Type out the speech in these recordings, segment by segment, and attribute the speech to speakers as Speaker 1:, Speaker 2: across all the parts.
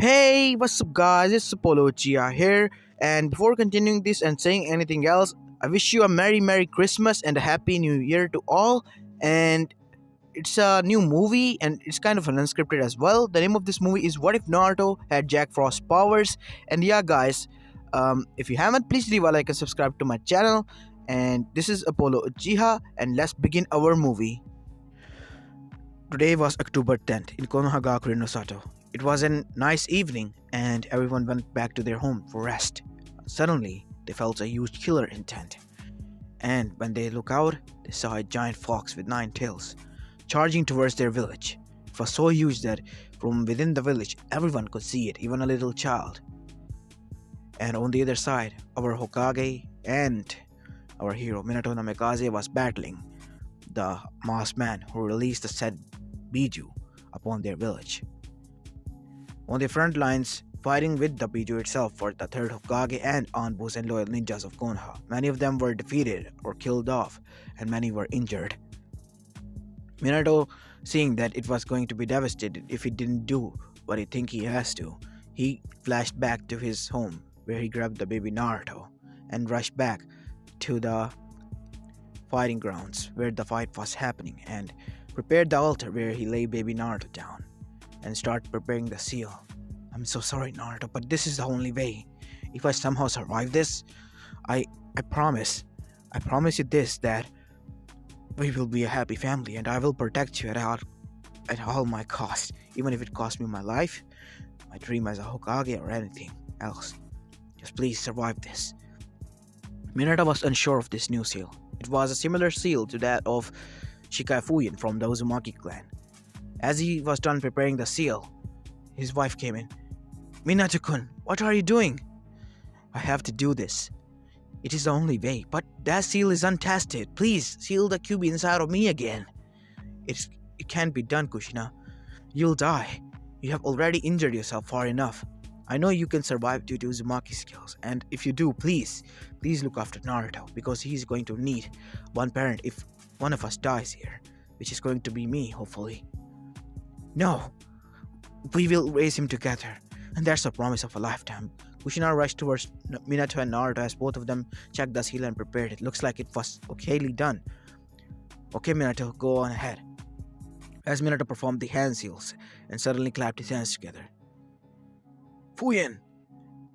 Speaker 1: Hey, what's up, guys? It's Apollo Uchiha here. And before continuing this and saying anything else, I wish you a Merry Christmas and a Happy New Year to all. And it's a new movie and it's kind of an unscripted as well. The name of this movie is What If Naruto Had Jack Frost Powers? And yeah, guys, if you haven't, please leave a like and subscribe to my channel. And this is Apollo Uchiha, and let's begin our movie. Today was October 10th in Konohagakure no Sato. It was a nice evening and everyone went back to their home for rest. Suddenly, they felt a huge killer intent. And when they looked out, they saw a giant fox with 9 tails charging towards their village. It was so huge that from within the village, everyone could see it, even a little child. And on the other side, our Hokage and our hero Minato Namikaze was battling the masked man who released the said Biju upon their village. On the front lines, fighting with the Biju itself were the third Hokage and Anbus and loyal ninjas of Konoha. Many of them were defeated or killed off, and many were injured. Minato, seeing that it was going to be devastated if he didn't do what he think he has to, he flashed back to his home where he grabbed the baby Naruto and rushed back to the fighting grounds where the fight was happening and prepared the altar where he lay baby Naruto down and started preparing the seal. I'm so sorry, Naruto, but this is the only way. If I somehow survive this, I promise you this, that we will be a happy family and I will protect you at all my cost, even if it costs me my life, my dream as a Hokage, or anything else. Just please survive this. Minato was unsure of this new seal. It was a similar seal to that of Shikai Fuyin from the Uzumaki clan. As he was done preparing the seal, his wife came in. Minato-kun, what are you doing? I have to do this. It is the only way, but that seal is untested. Please seal the cube inside of me again. It can't be done, Kushina. You'll die. You have already injured yourself far enough. I know you can survive due to Uzumaki's skills, and if you do, please look after Naruto, because he's going to need one parent if one of us dies here, which is going to be me, hopefully. No, we will raise him together, and that's a promise of a lifetime. Kushina rushed towards Minato and Naruto as both of them checked the seal and prepared it. Looks like it was okayly done. Okay, Minato, go on ahead. As Minato performed the hand seals and suddenly clapped his hands together. Fuyin!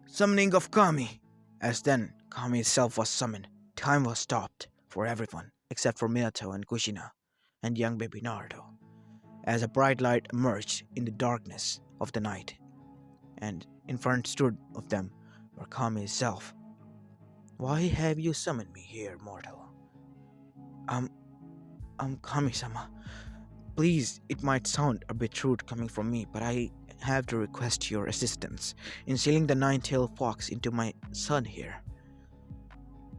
Speaker 1: Summoning of Kami! As then, Kami itself was summoned. Time was stopped for everyone except for Minato and Kushina and young baby Naruto, as a bright light emerged in the darkness of the night, and in front stood of them were Kami itself. Why have you summoned me here, mortal? I'm Kami-sama. Please, it might sound a bit rude coming from me, but I have to request your assistance in sealing the 9-tailed fox into my son here.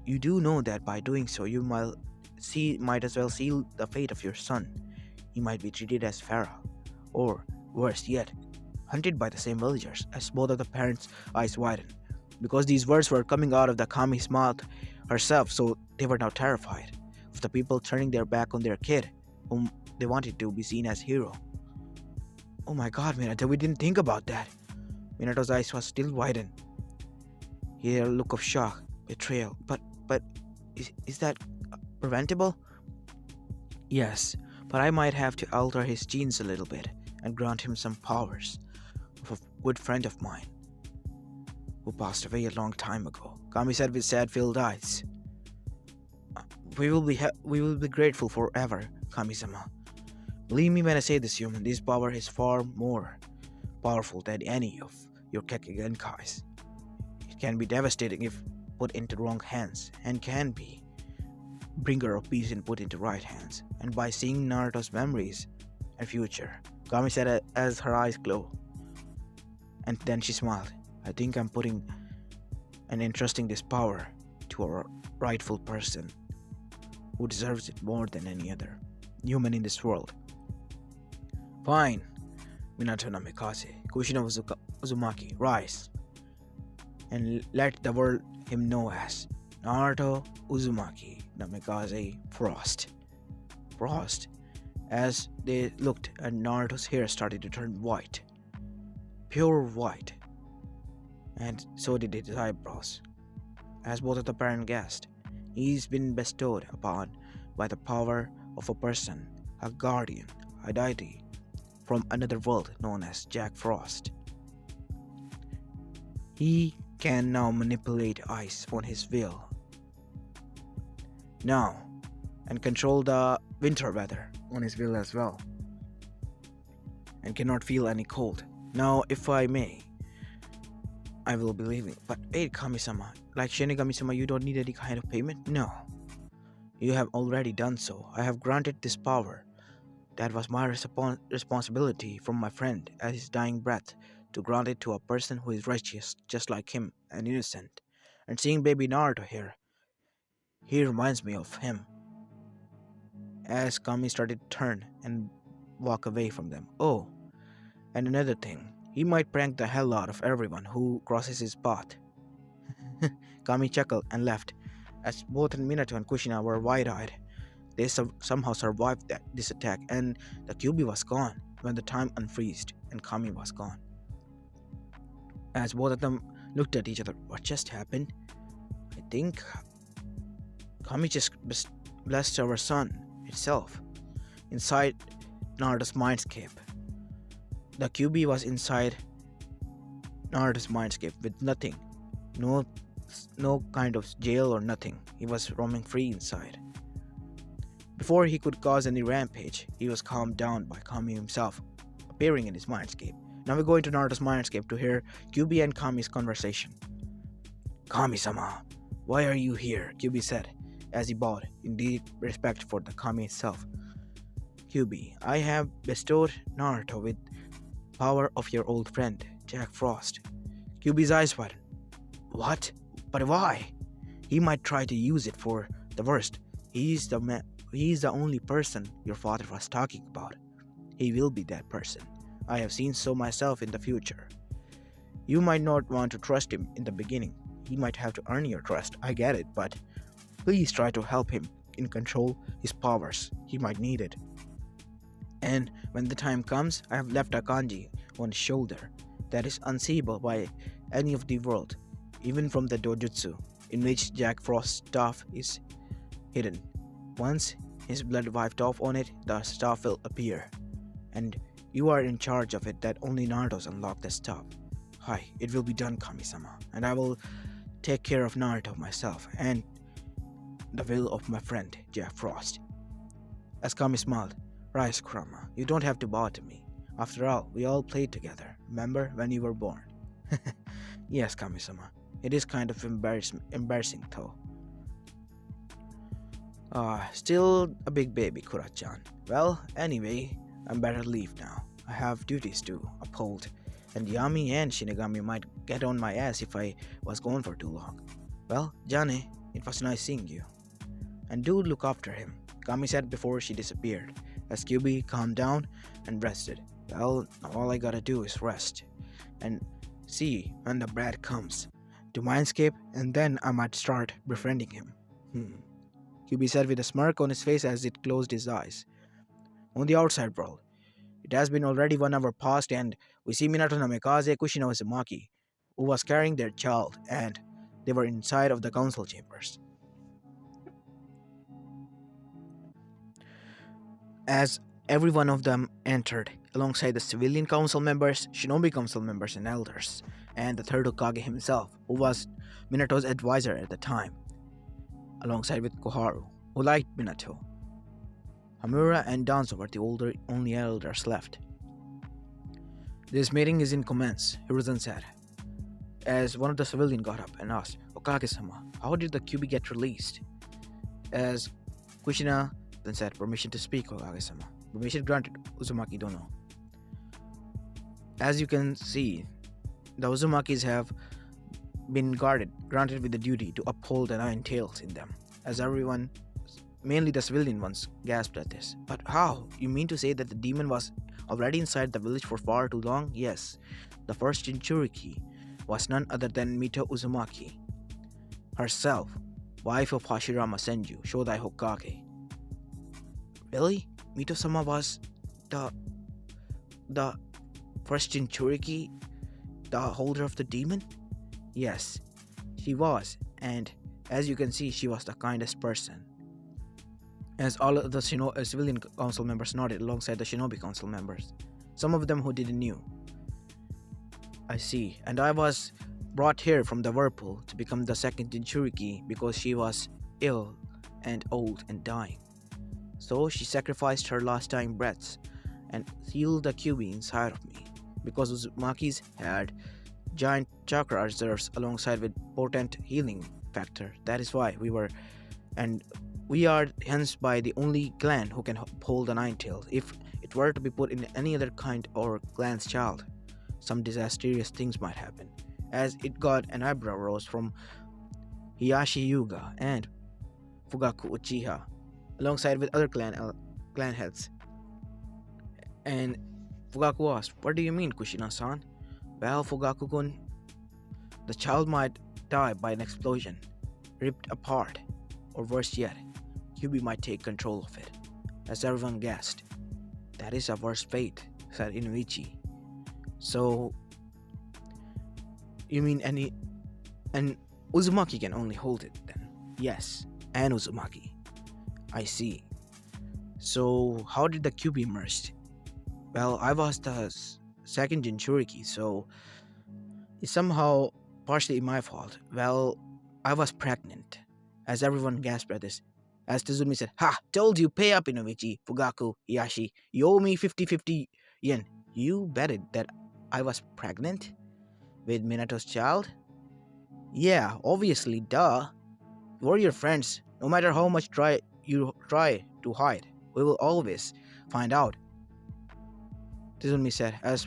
Speaker 1: You do know that by doing so, you might as well seal the fate of your son. He might be treated as Pharaoh, or worse yet, hunted by the same villagers. As both of the parents' eyes widened, because these words were coming out of the Kami's mouth herself, so they were now terrified of the people turning their back on their kid, whom they wanted to be seen as hero. Oh my god, Minato, we didn't think about that. Minato's eyes was still widened. He had a look of shock, betrayal. But is that preventable? Yes, but I might have to alter his genes a little bit and grant him some powers of a good friend of mine who passed away a long time ago, Kami said with sad-filled eyes. We will be grateful forever, Kami-sama. Believe me when I say this, human, this power is far more powerful than any of your Kekkei. It can be devastating if put into wrong hands, and can be bringer of peace and put into right hands. And by seeing Naruto's memories and future, Kami said as her eyes glowed. And then she smiled. I think I'm putting and entrusting this power to a rightful person who deserves it more than any other human in this world. Fine, Minato Namikaze, Kushina Uzumaki, rise and let the world him know as Naruto Uzumaki Namikaze Frost. As they looked, and Naruto's hair started to turn white. pure white, and so did his eyebrows. As both of the parent guessed, he's been bestowed upon by the power of a person, a guardian, a deity from another world known as Jack Frost. He can now manipulate ice on his will now and control the winter weather on his will as well, and cannot feel any cold. Now, if I may, I will be leaving. But wait, Kami-sama, like Shinigami-sama, you don't need any kind of payment? No. You have already done so. I have granted this power. That was my responsibility from my friend at his dying breath to grant it to a person who is righteous, just like him, and innocent. And seeing baby Naruto here, he reminds me of him. As Kami started to turn and walk away from them. Oh, and another thing, he might prank the hell out of everyone who crosses his path. Kami chuckled and left, as both Minato and Kushina were wide-eyed. They somehow survived this attack, and the QB was gone when the time unfreezed and Kami was gone. As both of them looked at each other, what just happened? I think Kami just blessed our sun itself inside Naruto's mindscape. The QB was inside Naruto's mindscape with nothing, no kind of jail or nothing. He was roaming free inside. Before he could cause any rampage, he was calmed down by Kami himself appearing in his mindscape. Now we go into Naruto's mindscape to hear QB and Kami's conversation. Kami-sama, why are you here? QB said as he bowed in deep respect for the Kami itself. QB, I have bestowed Naruto with power of your old friend, Jack Frost. QB's eyes widened. What? But why? He might try to use it for the worst. He's the only person your father was talking about. He will be that person. I have seen so myself in the future. You might not want to trust him in the beginning. He might have to earn your trust. I get it, but please try to help him in control his powers. He might need it. And when the time comes, I have left a kanji on his shoulder that is unseeable by any of the world, even from the dojutsu in which Jack Frost's staff is hidden. Once his blood wiped off on it, the staff will appear, and you are in charge of it. That only Naruto's unlock the staff. Hi, it will be done, Kami-sama, and I will take care of Naruto myself and the will of my friend Jack Frost. As Kami smiled, rise, Kurama. You don't have to bow to me. After all, we all played together. Remember when you were born? Yes, Kami-sama. It is kind of embarrassing though. Still a big baby, Kura-chan. Well, anyway, I'm better leave now. I have duties to uphold, and Yami and Shinigami might get on my ass if I was gone for too long. Well, Jane, it was nice seeing you. And do look after him, Kami said before she disappeared, as QB calmed down and rested. Well, all I gotta do is rest, and see when the brat comes to Mindscape, and then I might start befriending him. QB said with a smirk on his face as it closed his eyes. On the outside world, it has been already 1 hour past, and we see Minato Namikaze, Kushina Uzumaki, who was carrying their child, and they were inside of the council chambers. As every one of them entered, alongside the civilian council members, shinobi council members and elders, and the third Hokage himself, who was Minato's advisor at the time, alongside with Koharu, who liked Minato. Hamura and Danzo were the only elders left. This meeting is in commence, Hiruzen said, as one of the civilians got up and asked, Okage-sama, how did the QB get released? As Kushina then said, permission to speak, Okage-sama. Permission granted, Uzumaki Dono. As you can see, the Uzumakis have been granted with the duty to uphold the 9 tails in them, as everyone, mainly the civilian ones, gasped at this. But how? You mean to say that the demon was already inside the village for far too long? Yes, the first Jinchuriki was none other than Mito Uzumaki herself, wife of Hashirama Senju, Shodai Hokage. Really? Mito-sama was the first Jinchuriki? the holder of the demon? Yes, she was, and as you can see, she was the kindest person. As all of the civilian council members nodded alongside the shinobi council members, some of them who didn't knew. I see, and I was brought here from the whirlpool to become the second Jinchuriki because she was ill and old and dying. So she sacrificed her last dying breaths and sealed the QB inside of me because Uzumaki's had giant chakra reserves alongside with potent healing factor. That is why we are hence by the only clan who can hold the nine tails. If it were to be put in any other kind or clan's child, some disastrous things might happen, as it got an eyebrow rose from Hyuga and Fugaku Uchiha, alongside with other clan heads. And Fugaku asked, "What do you mean, Kushina-san?" "Well, Fugaku-kun, the child might die by an explosion, ripped apart, or worse yet, Kyubi might take control of it." As everyone gasped. "That is a worse fate," said Inuichi. "So, you mean and Uzumaki can only hold it then?" "Yes, and Uzumaki." "I see. So, how did the Kyubi emerge?" "Well, I was the second Jinchuriki, so it's somehow partially my fault. Well, I was pregnant." As everyone gasped at this, as Tizumi said, "Ha! Told you, pay up, Inuichi, Fugaku, Hiyashi. You owe me 50 yen. You betted that I was pregnant? With Minato's child?" "Yeah, obviously, duh. We're your friends. No matter how much you try to hide, we will always find out," Tizumi said as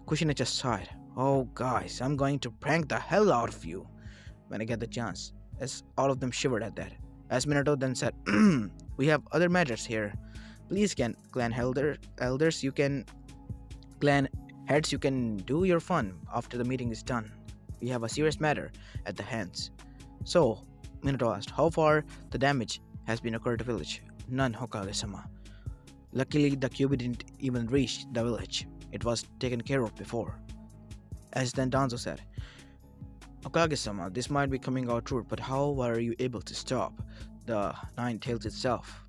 Speaker 1: Kushina just sighed. "Oh, guys, I'm going to prank the hell out of you when I get the chance," as all of them shivered at that. As Minato then said, "We have other matters here. Please, clan elders, clan heads, you can do your fun after the meeting is done. We have a serious matter at the hands." "So," Minato asked, "how far the damage has been occurred to the village?" "None, Hokage-sama. Luckily, the Kyubi didn't even reach the village. It was taken care of before." As then Danzo said, "Hokage-sama, this might be coming out rude, but how were you able to stop the Nine Tails itself?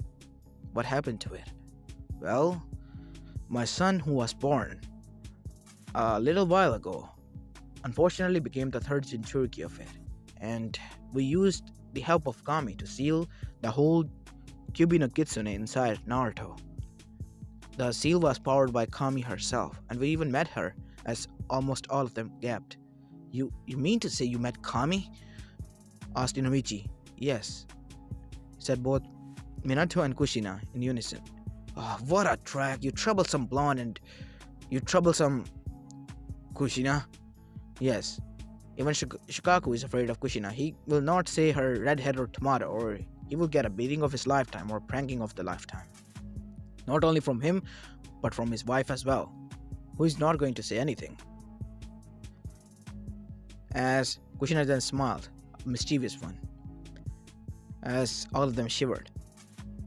Speaker 1: What happened to it?" "Well, my son, who was born a little while ago, unfortunately became the third Jinchuriki of it, and we used the help of Kami to seal the whole Kyubi no Kitsune inside Naruto. The seal was powered by Kami herself, and we even met her," as almost all of them gasped. You mean to say you met Kami?" asked Inuichi. "Yes," said both Minato and Kushina in unison. "Oh, what a track, you troublesome blonde, and you troublesome Kushina." "Yes, even Shikaku is afraid of Kushina. He will not say her redhead or tomato, or he will get a beating of his lifetime or pranking of the lifetime. Not only from him, but from his wife as well, who is not going to say anything." As Kushina then smiled, a mischievous one, as all of them shivered.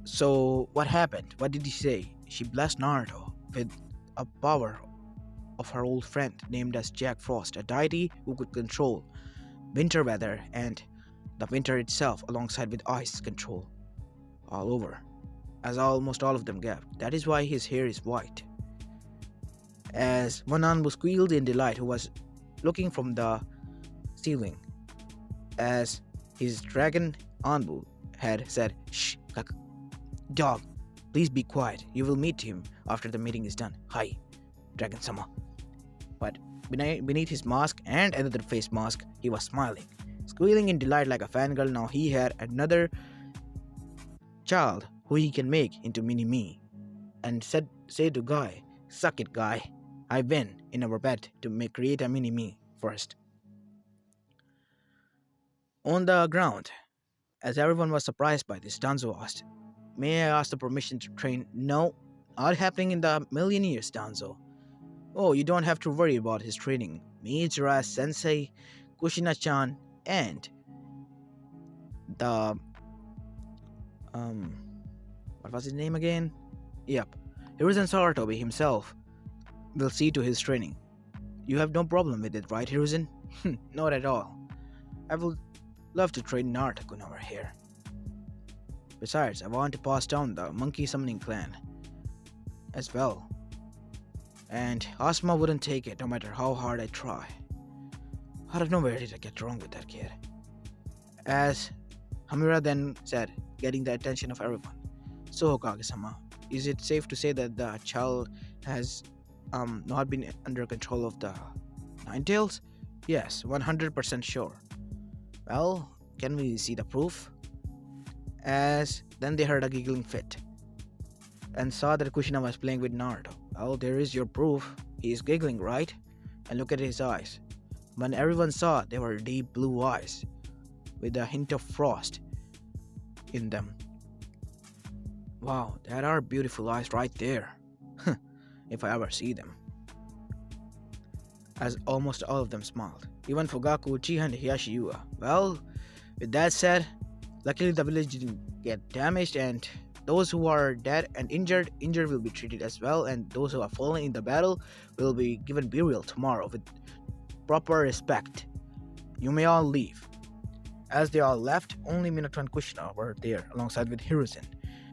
Speaker 1: "So, what happened? What did he say?" "She blessed Naruto with a power of her old friend named as Jack Frost, a deity who could control winter weather and the winter itself alongside with ice control all over," as almost all of them gasped. "That is why his hair is white." As one Anbu squealed in delight, who was looking from the ceiling, as his dragon Anbu had said, "Shh, dog, please be quiet. You will meet him after the meeting is done. Hi, Dragon-sama." But beneath his mask and another face mask, he was smiling, squealing in delight like a fangirl. Now he had another child who he can make into mini-me, and say to Guy, "Suck it, Guy. I win in our bet to create a mini-me first." On the ground, as everyone was surprised by this, Danzo asked, "May I ask the permission to train?" "No, not happening in the million years, Danzo." "Oh, you don't have to worry about his training. Mizura Sensei, Kushina-chan, and the what was his name again? Yep, Hiruzen Sarutobi himself will see to his training." You have no problem with it, right, Hiruzen? Not at all. I would love to train Naruto over here. Besides, I want to pass down the monkey summoning clan as well. And Asuma wouldn't take it no matter how hard I try. I don't know where did I get wrong with that kid. As Hamura then said, getting the attention of everyone. So Hokage-sama, is it safe to say that the child has not been under control of the Nine Tails? Yes, 100% sure. Well, can we see the proof? As then they heard a giggling fit and saw that Kushina was playing with Naruto. Well, there is your proof. He is giggling, right? And look at his eyes. When everyone saw, they were deep blue eyes with a hint of frost in them. Wow, that are beautiful eyes right there. If I ever see them. As almost all of them smiled. Even Fugaku, Uchiha, and Hyuga. Well, with that said, luckily the village didn't get damaged, and those who are dead and injured will be treated as well, and those who are fallen in the battle will be given burial tomorrow with proper respect. You may all leave. As they all left, only Minato and Kushina were there alongside with Hiruzen.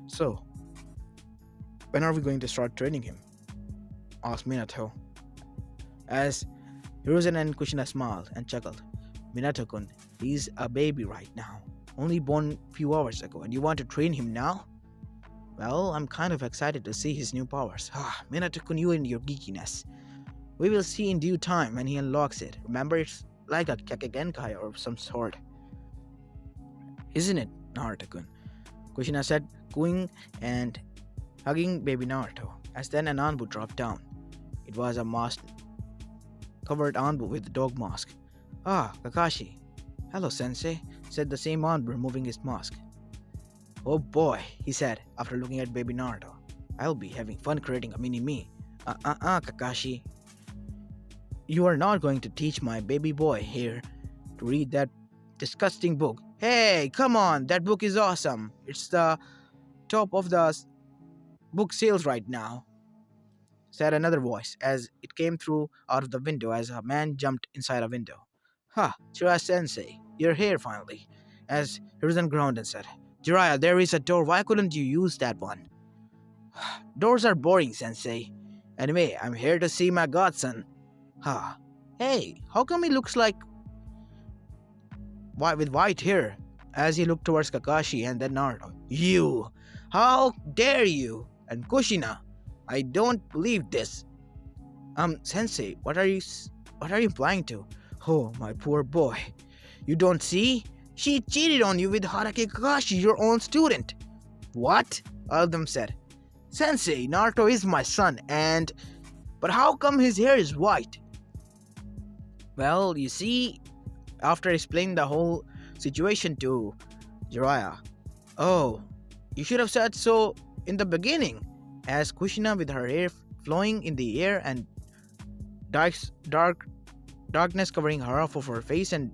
Speaker 1: So, when are we going to start training him? Asked Minato. As Hiruzen and Kushina smiled and chuckled. Minato-kun, he's a baby right now. Only born few hours ago, and you want to train him now? Well, I'm kind of excited to see his new powers. Minato-kun, you and your geekiness. We will see in due time when he unlocks it. Remember, it's like a Kekkei or some sort. Isn't it, Naruto-kun? Kushina said, cooing and hugging baby Naruto, as then an Anbu dropped down. It was a mask-covered Anbu with a dog mask. Ah, Kakashi. Hello, Sensei, said the same Anbu removing his mask. Oh boy, he said, after looking at baby Naruto. I'll be having fun creating a mini-me. Kakashi. You are not going to teach my baby boy here to read that disgusting book. Hey, come on, that book is awesome. It's the top of the book sales right now, said another voice as it came through out of the window as a man jumped inside a window. Jiraiya-sensei, you're here finally, as Hiruzen groaned and said, Jiraiya, there is a door. Why couldn't you use that one? Doors are boring, Sensei. Anyway, I'm here to see my godson. Hey, how come he looks like with white hair? As he looked towards Kakashi and then Naruto. You! How dare you! And Kushina, I don't believe this. Sensei, what are you implying to? Oh, my poor boy. You don't see? She cheated on you with Harake Kakashi, your own student. What? All of them said. Sensei, Naruto is my son, but how come his hair is white? Well, you see, after explaining the whole situation to Jiraiya. Oh, you should have said so in the beginning, as Kushina with her hair flowing in the air and darkness covering half of her face and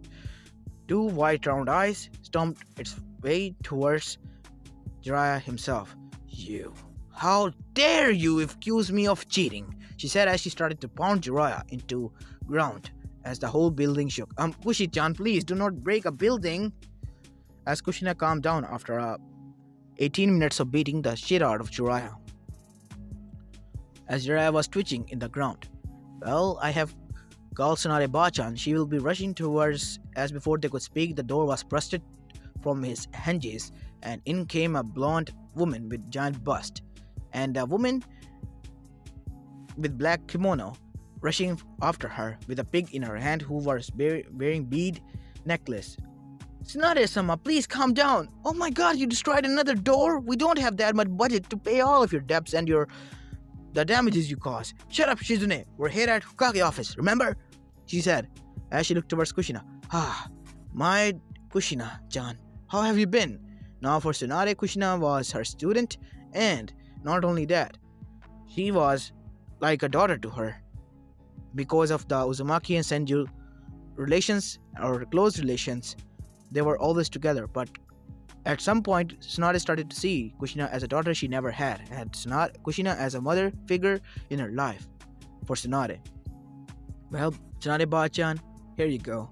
Speaker 1: two white round eyes stomped its way towards Jiraiya himself. You, how dare you accuse me of cheating, she said as she started to pound Jiraiya into ground as the whole building shook. Kushi-chan, please do not break a building. As Kushina calmed down after 18 minutes of beating the shit out of Jiraiya. As Jiraiya was twitching in the ground. Well, I have called Tsunade Bachan. She will be rushing towards. As before they could speak, the door was busted from his hinges, and in came a blonde woman with giant bust, and a woman with black kimono rushing after her with a pig in her hand who was wearing bead necklace. Tsunade-sama, please calm down. Oh my god, you destroyed another door? We don't have that much budget to pay all of your debts and the damages you caused. Shut up, Shizune. We're here at Hokage office, remember? She said, as she looked towards Kushina. My Kushina-chan, how have you been? Now for Tsunade, Kushina was her student, and not only that, she was like a daughter to her. Because of the Uzumaki and Senju relations, or close relations, they were always together, but at some point, Tsunade started to see Kushina as a daughter she never had, and Kushina as a mother figure in her life for Tsunade. Well, Tsunade-chan, here you go.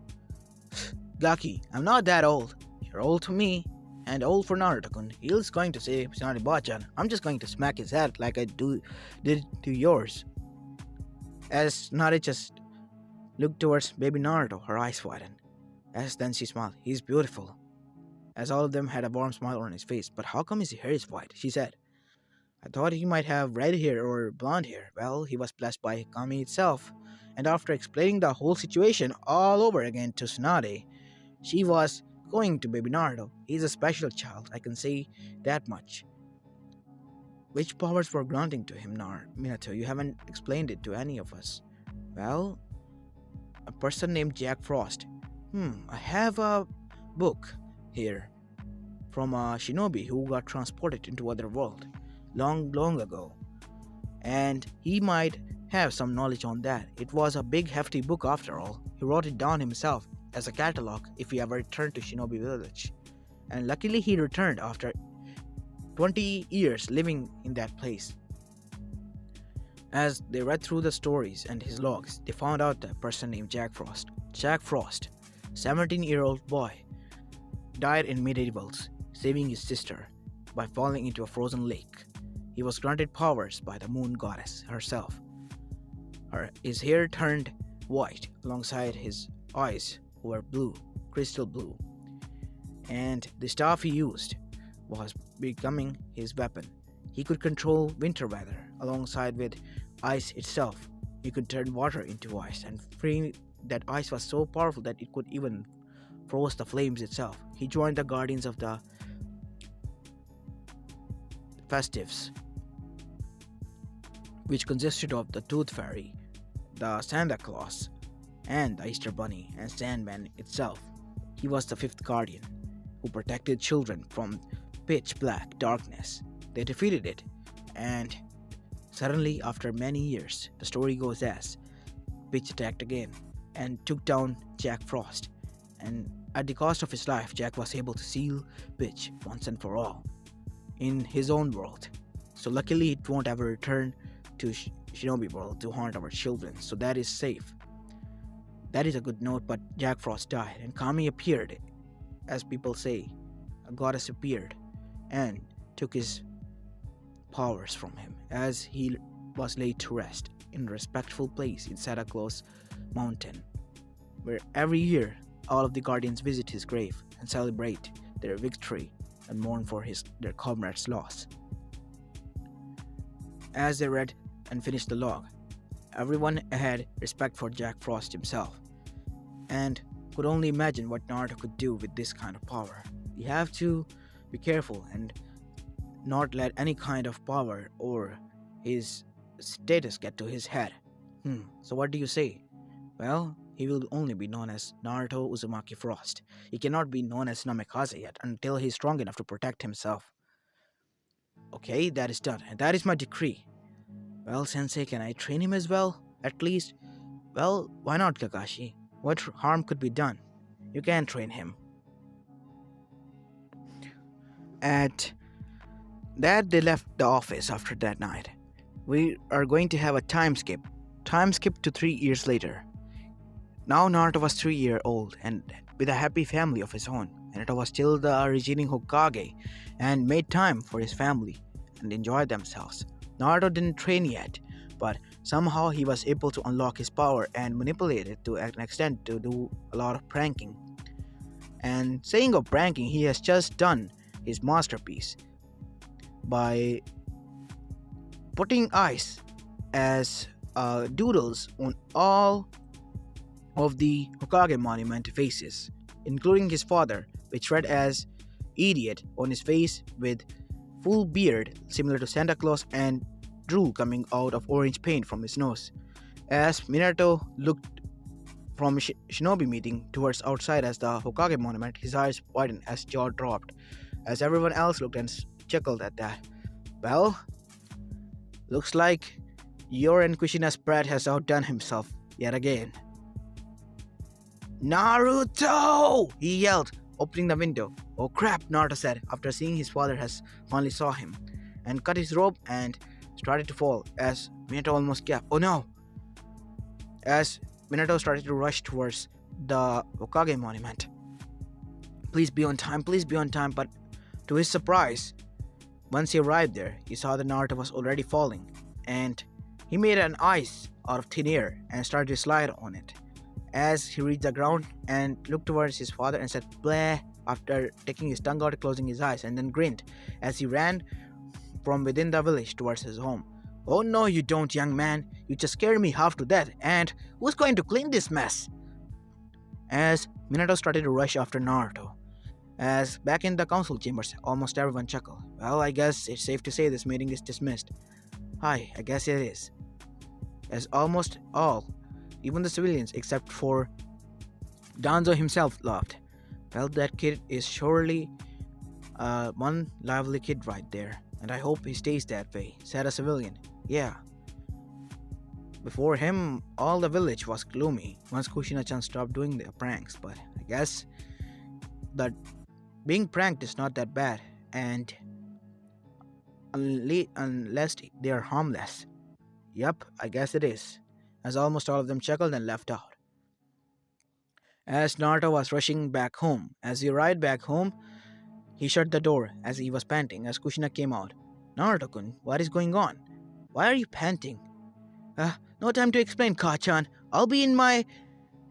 Speaker 1: Lucky, I'm not that old. You're old to me, and old for Naruto-kun. He's going to say, Tsunade-chan, I'm just going to smack his head like did to yours. As Tsunade just looked towards baby Naruto, her eyes widened. As then she smiled, he's beautiful. As all of them had a warm smile on his face, but how come his hair is white? She said. I thought he might have red hair or blonde hair. Well, he was blessed by Kami itself. And after explaining the whole situation all over again to Tsunade, she was going to baby Naruto. He's a special child, I can say that much. Which powers were granting to him, Minato? You haven't explained it to any of us. Well, a person named Jack Frost. I have a book here from a shinobi who got transported into other world long ago. And he might have some knowledge on that. It was a big hefty book after all. He wrote it down himself as a catalog if he ever returned to Shinobi Village. And luckily he returned after 20 years living in that place. As they read through the stories and his logs, they found out a person named Jack Frost. Jack Frost, 17-year-old boy, died in medievals, saving his sister by falling into a frozen lake. He was granted powers by the moon goddess herself. His hair turned white alongside his eyes were blue, crystal blue. And the staff he used was becoming his weapon. He could control winter weather alongside with ice itself. He could turn water into ice, and freeing that ice was so powerful that it could even froze the flames itself. He joined the Guardians of the Festives, which consisted of the Tooth Fairy, the Santa Claus, and the Easter Bunny and Sandman itself. He was the fifth guardian who protected children from pitch black darkness. They defeated it, and suddenly, after many years, the story goes as Pitch attacked again and took down Jack Frost, and at the cost of his life, Jack was able to seal Pitch once and for all in his own world. So luckily it won't ever return to Shinobi world to haunt our children, so that is safe. That is a good note, but Jack Frost died and Kami appeared, as people say. A goddess appeared and took his powers from him as he was laid to rest in a respectful place in Santa Claus Mountain, where every year all of the guardians visit his grave and celebrate their victory and mourn for their comrade's loss. As they read and finished the log, everyone had respect for Jack Frost himself, and could only imagine what Naruto could do with this kind of power. You have to be careful and not let any kind of power or his status get to his head. So what do you say? Well, he will only be known as Naruto Uzumaki Frost. He cannot be known as Namikaze yet until he is strong enough to protect himself. Okay, that is done, and that is my decree. Well, Sensei, can I train him as well? At least? Well, why not, Kakashi? What harm could be done? You can train him. At that, they left the office after that night. We are going to have a time skip. Time skip to 3 years later. Now Naruto was 3 years old and with a happy family of his own. Naruto was still the originating Hokage and made time for his family and enjoyed themselves. Naruto didn't train yet, but somehow he was able to unlock his power and manipulate it to an extent to do a lot of pranking. And saying of pranking, he has just done his masterpiece by putting ice as doodles on all of the Hokage monument faces, including his father, which read as idiot on his face with full beard similar to Santa Claus and drool coming out of orange paint from his nose. As Minato looked from Shinobi meeting towards outside as the Hokage monument, his eyes widened as jaw dropped, as everyone else looked and chuckled at that. Well, looks like your and Kushina's brat has outdone himself yet again. Naruto! He yelled, opening the window. Oh crap, Naruto said, after seeing his father has finally saw him, and cut his rope and started to fall as Minato almost gasped. Oh no! As Minato started to rush towards the Hokage monument. Please be on time, but to his surprise, once he arrived there, he saw that Naruto was already falling, and he made an ice out of thin air and started to slide on it. As he reached the ground and looked towards his father and said bleh after taking his tongue out, closing his eyes, and then grinned as he ran from within the village towards his home. Oh no, you don't, young man. You just scared me half to death, and who's going to clean this mess? As Minato started to rush after Naruto. As back in the council chambers, almost everyone chuckled. Well, I guess it's safe to say this meeting is dismissed. Hi, I guess it is. As almost all, even the civilians except for Danzo himself, laughed. Well, that kid is surely one lively kid right there, and I hope he stays that way, said a civilian. Yeah. Before him, all the village was gloomy once Kushina-chan stopped doing the pranks, but I guess that being pranked is not that bad, and unless they are harmless. Yep, I guess it is, as almost all of them chuckled and left out. As Naruto was rushing back home, as he arrived back home, he shut the door as he was panting as Kushina came out. Naruto-kun, what is going on? Why are you panting? No time to explain, Ka-chan. I'll be in my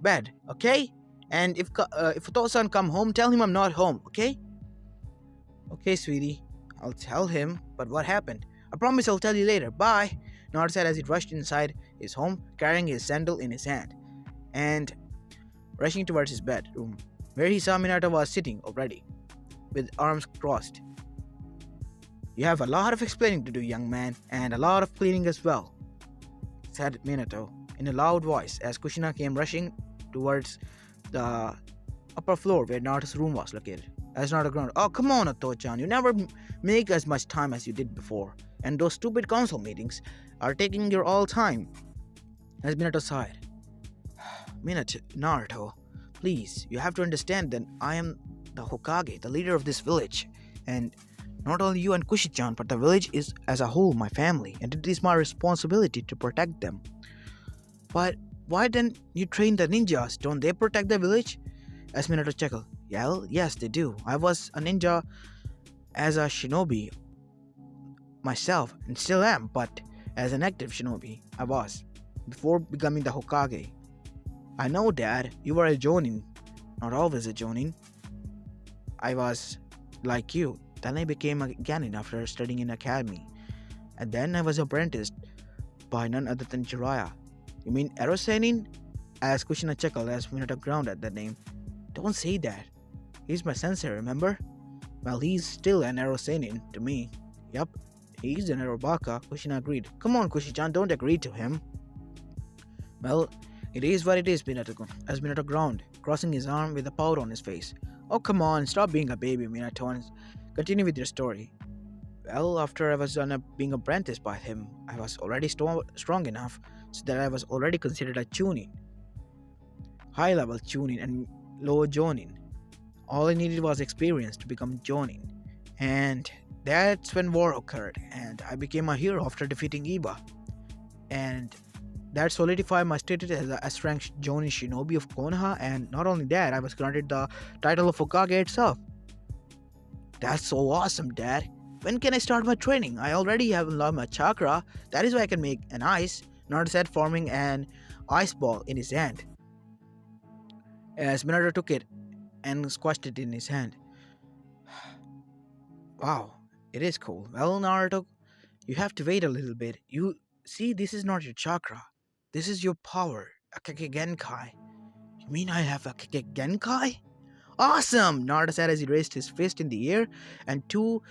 Speaker 1: bed, okay? And if Oto-san come home, tell him I'm not home, okay? Okay, sweetie. I'll tell him, but what happened? I promise I'll tell you later. Bye, Naruto said as he rushed inside his home, carrying his sandal in his hand, and rushing towards his bedroom, where he saw Minato was sitting already, with arms crossed. You have a lot of explaining to do, young man, and a lot of cleaning as well, said Minato in a loud voice as Kushina came rushing towards the upper floor where Naruto's room was located. As Naruto groaned, oh come on, Oto-chan, you never make as much time as you did before, and those stupid council meetings are taking your all time. As Minato sighed, Naruto, please, you have to understand that I am the Hokage, the leader of this village, and not only you and Kushi-chan, but the village is as a whole my family, and it is my responsibility to protect them. But why then you train the ninjas? Don't they protect the village? As Minato chuckled, well, yes, they do. I was a ninja as a shinobi myself, and still am, but as an active shinobi, I was, before becoming the Hokage. I know, Dad, you were a jonin, not always a jonin. I was like you. Then I became a Ganin after studying in academy, and then I was apprenticed by none other than Jiraiya. You mean Erosenin? Asked Kushina chuckled as Minato ground at that name. Don't say that. He's my sensei, remember? Well, he's still an Erosenin to me. Yup, he's an Erobaka, Kushina agreed. Come on, Kushi-chan, don't agree to him. Well, it is what it is, Minato-kun, as Minato ground, crossing his arm with a pout on his face. Oh, come on, stop being a baby, Minato, and continue with your story. Well, after I was done being apprenticed by him, I was already strong enough so that I was already considered a Chunin. High-level Chunin and low Jonin. All I needed was experience to become Jonin. And that's when war occurred, and I became a hero after defeating Iba. And that solidified my status as a S-rank Jonin Shinobi of Konoha, and not only that, I was granted the title of Hokage itself. That's so awesome, Dad. When can I start my training? I already have unlocked my chakra. That is why I can make an ice, Naruto said, forming an ice ball in his hand. As Minato took it and squashed it in his hand. Wow, it is cool. Well, Naruto, you have to wait a little bit. You see, this is not your chakra. This is your power, Akage Genkai. You mean I have Akage Genkai? Awesome! Naruto said as he raised his fist in the air, and two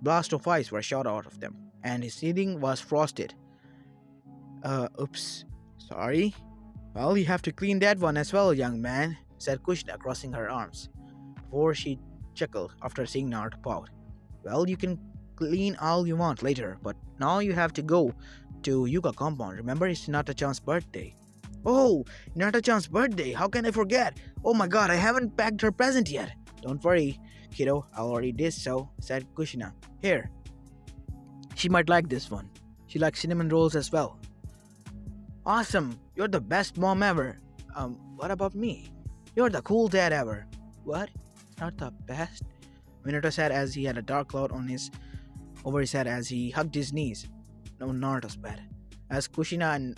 Speaker 1: blasts of ice were shot out of them, and his ceiling was frosted. Oops. Sorry. Well, you have to clean that one as well, young man, said Kushina, crossing her arms, before she chuckled after seeing Naruto pout. Well, you can clean all you want later, but now you have to go to Hyuga compound. Remember, it's Hinata-chan's birthday. Oh, Hinata-chan's birthday. How can I forget? Oh my god, I haven't packed her present yet. Don't worry, kiddo. I already did so, said Kushina. Here. She might like this one. She likes cinnamon rolls as well. Awesome. You're the best mom ever. What about me? You're the cool dad ever. What? Not the best? Minato said as he had a dark cloud over his head as he hugged his knees. No, Naruto's bed. As Kushina and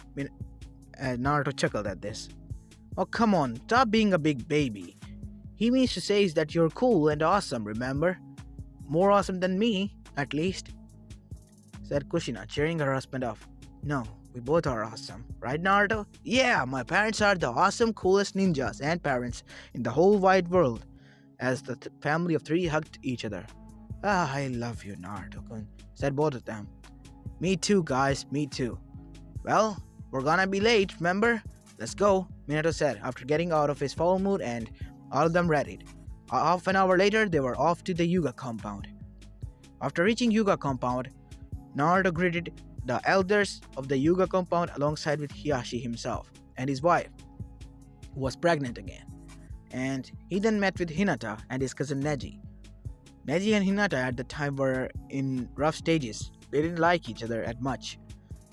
Speaker 1: Naruto chuckled at this. Oh, come on, stop being a big baby. He means to say is that you're cool and awesome, remember? More awesome than me, at least, said Kushina, cheering her husband off. No, we both are awesome, right, Naruto? Yeah, my parents are the awesome, coolest ninjas and parents in the whole wide world. As the family of three hugged each other. Ah, I love you, Naruto-kun, said both of them. Me too, guys, me too. Well, we're gonna be late, remember? Let's go, Minato said after getting out of his foul mood and all of them readied. Half an hour later, they were off to the Hyuga compound. After reaching Hyuga compound, Naruto greeted the elders of the Hyuga compound alongside with Hiyashi himself and his wife, who was pregnant again. And he then met with Hinata and his cousin Neji. Neji and Hinata at the time were in rough stages. They didn't like each other at much,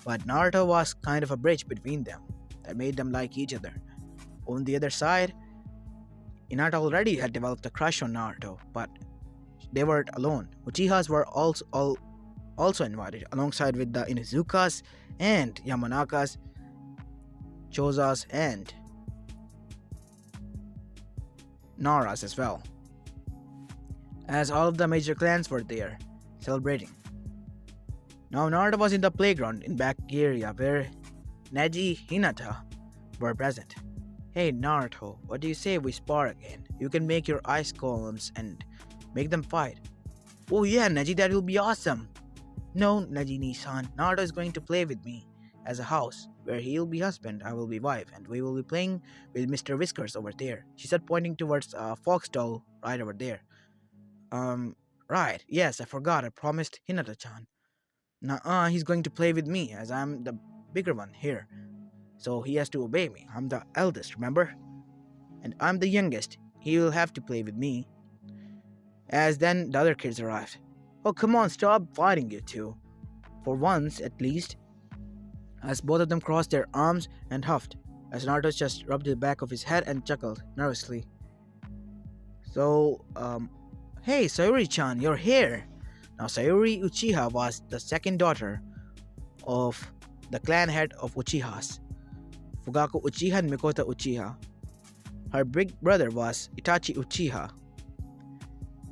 Speaker 1: but Naruto was kind of a bridge between them that made them like each other. On the other side, Hinata already had developed a crush on Naruto, but they weren't alone. Uchihas were also invited, alongside with the Inuzukas and Yamanakas, Chozas, and Naras as well, as all of the major clans were there, celebrating. Now Naruto was in the playground in back area where Neji Hinata were present. Hey Naruto, what do you say we spar again? You can make your ice columns and make them fight. Oh yeah, Neji, that will be awesome. No, Neji-san, Naruto is going to play with me as a house, where he'll be husband, I will be wife, and we will be playing with Mr. Whiskers over there, she said, pointing towards a fox doll right over there. Right, yes, I forgot, I promised Hinata-chan. Nuh-uh, he's going to play with me, as I'm the bigger one here. So he has to obey me. I'm the eldest, remember? And I'm the youngest. He will have to play with me. As then the other kids arrived. Oh, come on, stop fighting, you two. For once, at least. As both of them crossed their arms and huffed, as Naruto just rubbed the back of his head and chuckled nervously. So, hey, Sayuri-chan, you're here. Now, Sayuri Uchiha was the second daughter of the clan head of Uchihas, Fugaku Uchiha and Mikoto Uchiha. Her big brother was Itachi Uchiha.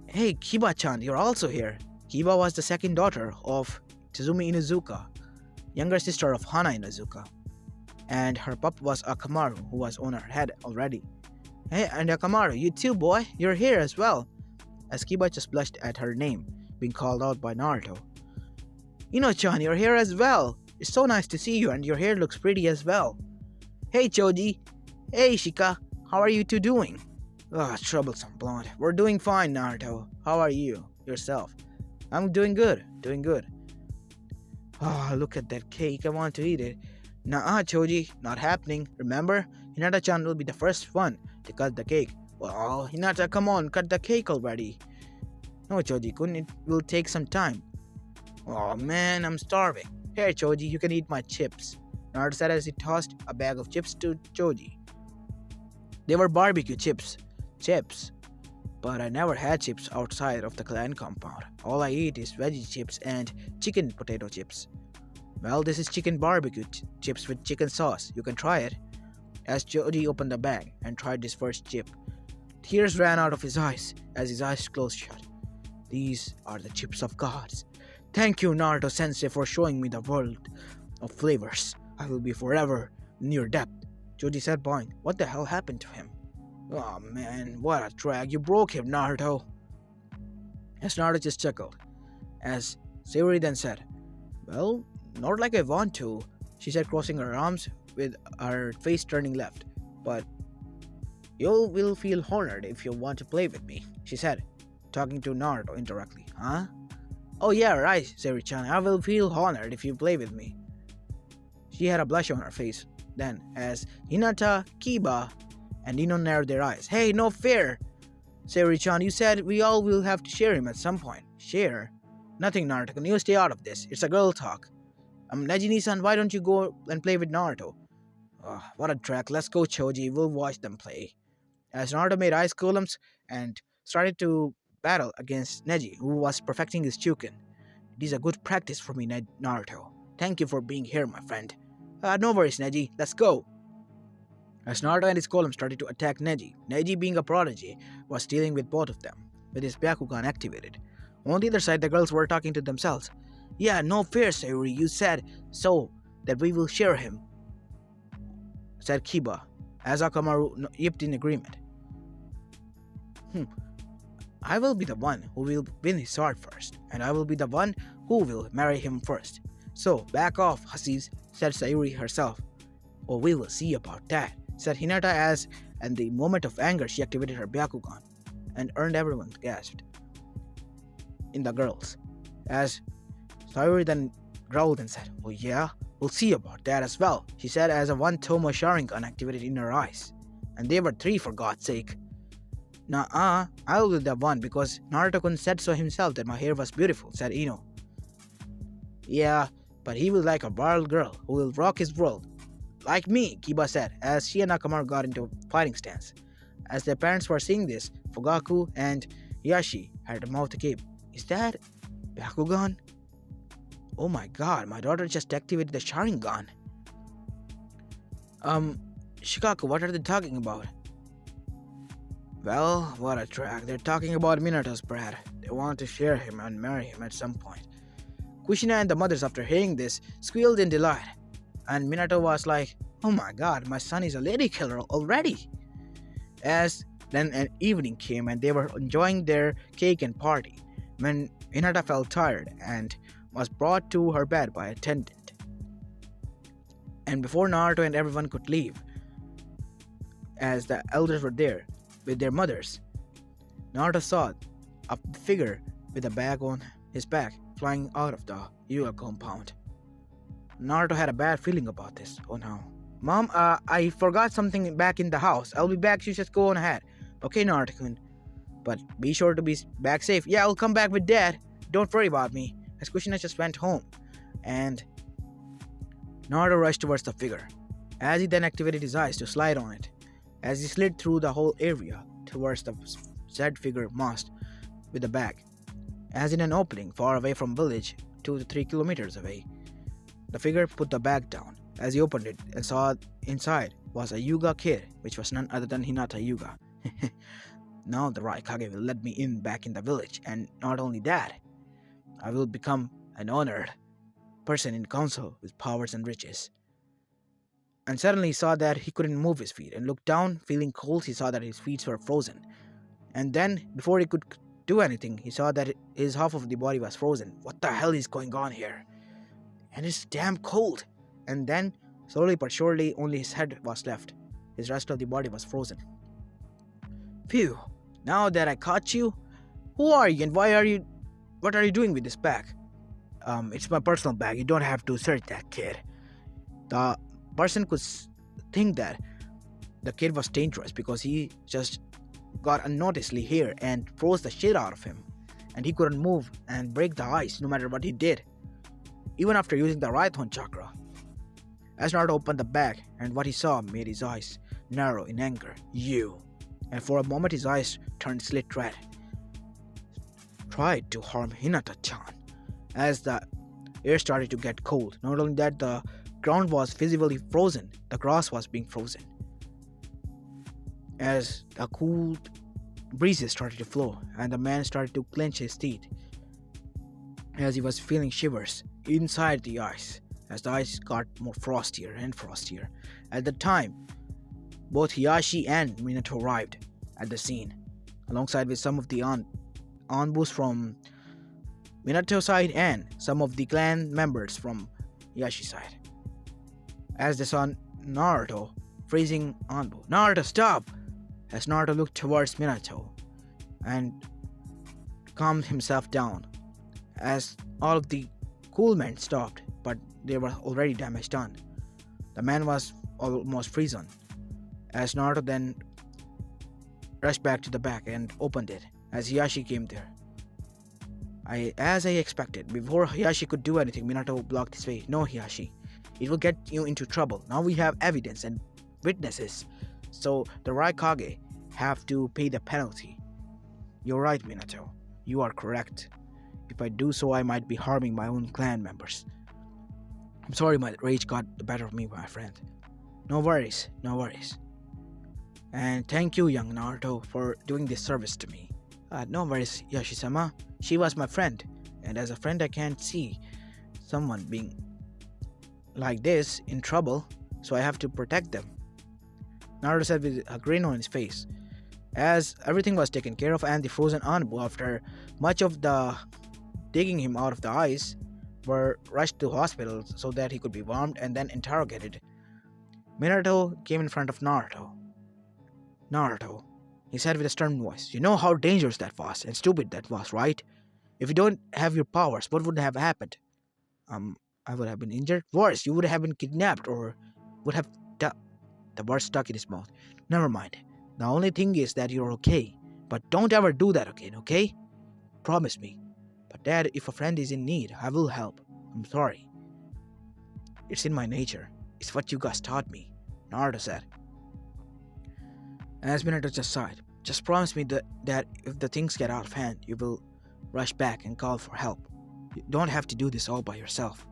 Speaker 1: Hey, Kiba-chan, you're also here. Kiba was the second daughter of Tsuzumi Inuzuka, younger sister of Hana Inuzuka, and her pup was Akamaru, who was on her head already. Hey, and Akamaru, you too, boy, you're here as well. As Kiba just blushed at her name being called out by Naruto. Ino-chan, you're here as well. It's so nice to see you, and your hair looks pretty as well. Hey, Choji. Hey, Shika. How are you two doing? Troublesome blonde. We're doing fine, Naruto. How are you? Yourself? I'm doing good. Look at that cake. I want to eat it. Nuh-uh, Choji. Not happening. Remember? Hinata-chan will be the first one to cut the cake. Well, Hinata, come on. Cut the cake already. No, Choji-kun. It will take some time. Oh, man. I'm starving. Here, Choji. You can eat my chips. Naruto said as he tossed a bag of chips to Choji. They were barbecue chips. But I never had chips outside of the clan compound. All I eat is veggie chips and chicken potato chips. Well, this is chicken barbecue chips with chicken sauce. You can try it. As Choji opened the bag and tried his first chip, tears ran out of his eyes as his eyes closed shut. These are the chips of gods. Thank you, Naruto-sensei, for showing me the world of flavors. I will be forever in your debt. Choji said, bowing. What the hell happened to him? Oh man, what a drag. You broke him, Naruto. As Naruto just chuckled. As Sayuri then said, well, not like I want to, she said, crossing her arms with her face turning left. But you will feel honored if you want to play with me, she said, talking to Naruto indirectly. Huh? Oh yeah, right, Sayuri-chan. I will feel honored if you play with me. She had a blush on her face then, as Hinata, Kiba, and Ino narrowed their eyes. Hey, no fair! Sayuri-chan, you said we all will have to share him at some point. Share? Nothing, Naruto. Can you stay out of this? It's a girl talk. Neji-san, why don't you go and play with Naruto? What a track. Let's go, Choji. We'll watch them play. As Naruto made ice golems and started to battle against Neji, who was perfecting his Chunin. It is a good practice for me, Naruto. Thank you for being here, my friend. No worries, Neji. Let's go. As Naruto and his column started to attack Neji, Neji, being a prodigy, was dealing with both of them, with his Byakugan activated. On the other side, the girls were talking to themselves. Yeah, no fear, Sayuri. You said so that we will share him, said Kiba, as Akamaru yipped in agreement. I will be the one who will win his heart first, and I will be the one who will marry him first. So, back off, hussies, said Sayuri herself. Oh, we will see about that, said Hinata as, in the moment of anger, she activated her Byakugan, and earned everyone gasped. In the girls, as Sayuri then growled and said, Oh yeah, we'll see about that as well, she said as a one-Tomo Sharingan activated in her eyes. And they were 3 for God's sake. Nah, I'll be the one because Naruto-kun said so himself that my hair was beautiful, said Ino. Yeah, but he will like a wild girl who will rock his world. Like me, Kiba said, as she and Akamaru got into a fighting stance. As their parents were seeing this, Fugaku and Yashi had a mouth agape. Is that Byakugan? Oh my god, my daughter just activated the Sharingan. Shikaku, what are they talking about? Well, what a track. They're talking about Minato's brat. They want to share him and marry him at some point. Kushina and the mothers, after hearing this, squealed in delight. And Minato was like, oh my god, my son is a lady killer already. As then an evening came and they were enjoying their cake and party, when Hinata felt tired and was brought to her bed by an attendant. And before Naruto and everyone could leave, as the elders were there with their mothers, Naruto saw a figure with a bag on his back flying out of the Hyuga compound. Naruto had a bad feeling about this. Oh no. Mom, I forgot something back in the house. I'll be back, you just go on ahead. Okay, Naruto-kun. But be sure to be back safe. Yeah, I'll come back with Dad. Don't worry about me. As Kushina just went home, and Naruto rushed towards the figure, as he then activated his eyes to slide on it, as he slid through the whole area towards the said figure masked with the bag, as in an opening far away from village 2 to 3 kilometers away. The figure put the bag down, as he opened it and saw inside was a Hyuga kid, which was none other than Hinata Hyuga. Now the Raikage will let me in back in the village, and not only that, I will become an honored person in council with powers and riches. And suddenly he saw that he couldn't move his feet, and looked down, feeling cold. He saw that his feet were frozen. And then, before he could do anything, he saw that his half of the body was frozen. What the hell is going on here? And it's damn cold. And then, slowly but surely, only his head was left. His rest of the body was frozen. Phew, now that I caught you, who are you and what are you doing with this bag? It's my personal bag. You don't have to search that kid. The person could think that the kid was dangerous because he just got unnoticedly here and froze the shit out of him. And he couldn't move and break the ice no matter what he did, even after using the Raithon chakra. As Naruto opened the bag, and what he saw made his eyes narrow in anger. You. And for a moment his eyes turned slit red. Tried to harm Hinata-chan. As the air started to get cold, not only that, the ground was visibly frozen, the grass was being frozen. As the cool breezes started to flow, and the man started to clench his teeth, as he was feeling shivers inside the ice, as the ice got more frostier and frostier. At the time, both Hiyashi and Minato arrived at the scene, alongside with some of the Anbus from Minato's side and some of the clan members from Hiyashi's side. As they saw Naruto freezing Anbu. Naruto, stop! As Naruto looked towards Minato and calmed himself down, as all of the cool men stopped, but they were already damage done. The man was almost frozen, as Naruto then rushed back to the back and opened it, as Hiyashi came there. As I expected, before Hiyashi could do anything, Minato blocked his way. No, Hiyashi. It will get you into trouble. Now we have evidence and witnesses. So the Raikage have to pay the penalty. You're right, Minato. You are correct. If I do so, I might be harming my own clan members. I'm sorry my rage got the better of me, my friend. No worries, no worries. And thank you, young Naruto, for doing this service to me. No worries, Yoshi-sama. She was my friend, and as a friend I can't see someone being like this in trouble, so I have to protect them. Naruto said with a grin on his face. As everything was taken care of and the frozen Anbu, after much of the digging him out of the ice, were rushed to hospitals so that he could be warmed and then interrogated. Minato came in front of Naruto. Naruto, he said with a stern voice, you know how dangerous that was and stupid that was, right? If you don't have your powers, what would have happened? I would have been injured. Worse, you would have been kidnapped or would have the word stuck in his mouth. Never mind. The only thing is that you're okay. But don't ever do that again, okay? Promise me. But Dad, if a friend is in need, I will help. I'm sorry. It's in my nature. It's what you guys taught me, Naruto said. As Minato just sighed, just promise me that if the things get out of hand, you will rush back and call for help. You don't have to do this all by yourself.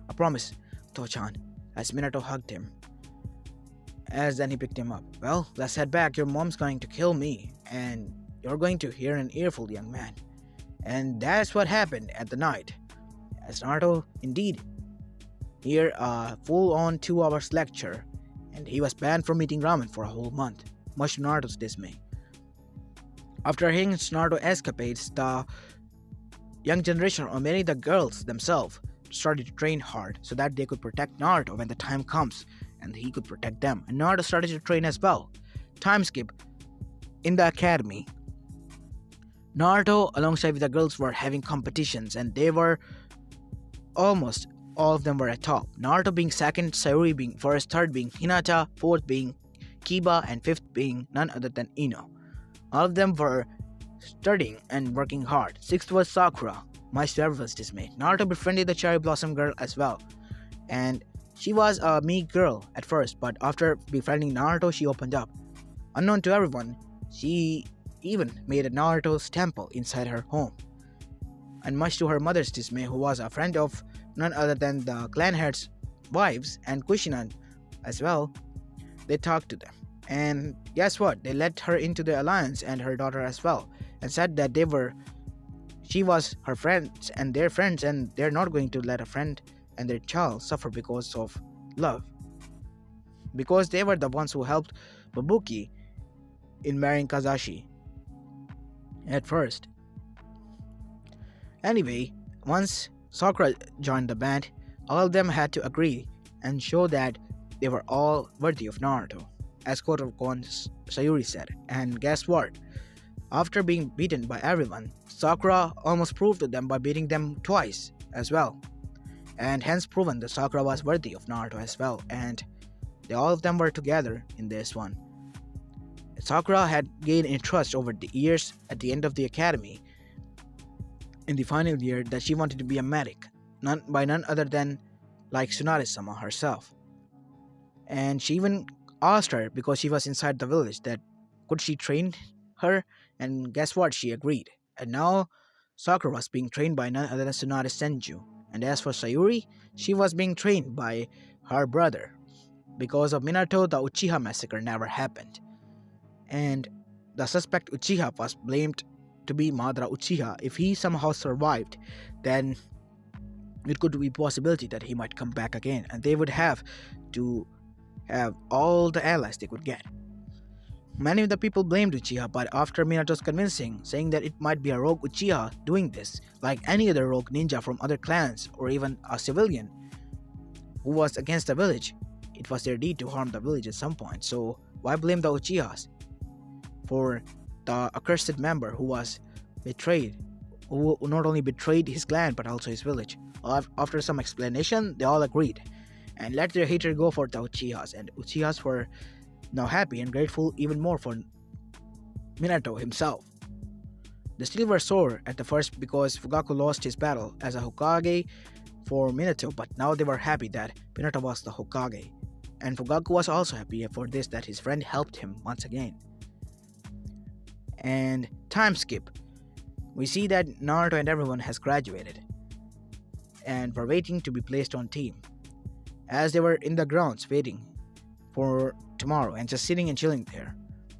Speaker 1: I promise, Tochan, as Minato hugged him. As then he picked him up. Well, let's head back. Your mom's going to kill me, and you're going to hear an earful, young man. And that's what happened at the night. As Naruto, indeed, hear a full-on 2 hours lecture, and he was banned from eating ramen for a whole month, much to Naruto's dismay. After hearing Naruto's escapades, the young generation, or many of the girls themselves, started to train hard so that they could protect Naruto when the time comes, and he could protect them. And Naruto started to train as well. Time skip. In the academy, Naruto alongside with the girls were having competitions, and they were almost all of them were at top. Naruto being second, Sayuri being first, third being Hinata, fourth being Kiba, and fifth being none other than Ino. All of them were studying and working hard. Sixth was Sakura, much to everyone's dismay. Naruto befriended the Cherry Blossom girl as well, and she was a meek girl at first, but after befriending Naruto, she opened up. Unknown to everyone, she even made a Naruto's temple inside her home. And much to her mother's dismay, who was a friend of none other than the clan head's wives and Kushinan as well, they talked to them. And guess what? They let her into the alliance and her daughter as well, and said that she was her friends and their friends, and they're not going to let a friend and their child suffer because of love. Because they were the ones who helped Babuki in marrying Kazashi at first. Anyway, once Sakura joined the band, all of them had to agree and show that they were all worthy of Naruto, as quote-unquote Sayuri said. And guess what? After being beaten by everyone, Sakura almost proved to them by beating them twice as well, and hence proven that Sakura was worthy of Naruto as well, and all of them were together in this one. Sakura had gained in trust over the years at the end of the academy in the final year that she wanted to be a medic, none other than like Tsunade-sama herself. And she even asked her, because she was inside the village, that could she train her, and guess what, she agreed. And now Sakura was being trained by none other than Tsunade Senju. And as for Sayuri, she was being trained by her brother. Because of Minato, the Uchiha massacre never happened, and the suspect Uchiha was blamed to be Madara Uchiha. If he somehow survived, then it could be a possibility that he might come back again, and they would have to have all the allies they could get. Many of the people blamed Uchiha, but after Minato's convincing, saying that it might be a rogue Uchiha doing this, like any other rogue ninja from other clans, or even a civilian who was against the village, it was their deed to harm the village at some point, so why blame the Uchihas for the accursed member who was betrayed, who not only betrayed his clan but also his village? After some explanation, they all agreed and let their hatred go for the Uchihas, and Uchihas were now happy and grateful even more for Minato himself. They still were sore at the first because Fugaku lost his battle as a Hokage for Minato, but now they were happy that Minato was the Hokage. And Fugaku was also happy for this that his friend helped him once again. And time skip. We see that Naruto and everyone has graduated and were waiting to be placed on team. As they were in the grounds waiting for tomorrow and just sitting and chilling there.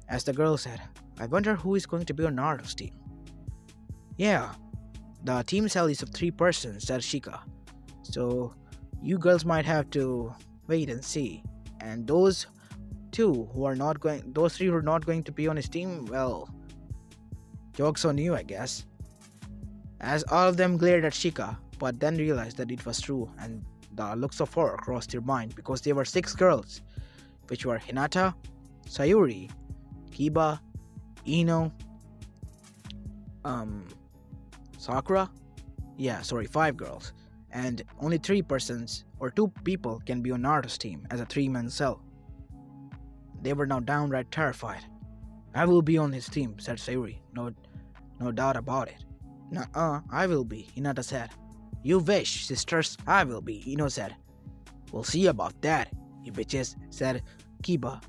Speaker 1: As the girl said, I wonder who is going to be on Naruto's team. Yeah, the team cell is of 3 persons, said Shika. So you girls might have to wait and see. And those three who are not going to be on his team, well, joke's on you, I guess. As all of them glared at Shika, but then realized that it was true, and the looks of horror crossed their mind because there were 6 girls, which were Hinata, Sayuri, Kiba, Ino, Sakura. 5 girls, and only 3 persons or 2 people can be on Naruto's team as a 3-man cell. They were now downright terrified. I will be on his team, said Sayuri. No doubt about it. Nuh-uh, I will be, Hinata said. You wish, sisters, I will be, Ino said. We'll see about that, you bitches, said Kiba.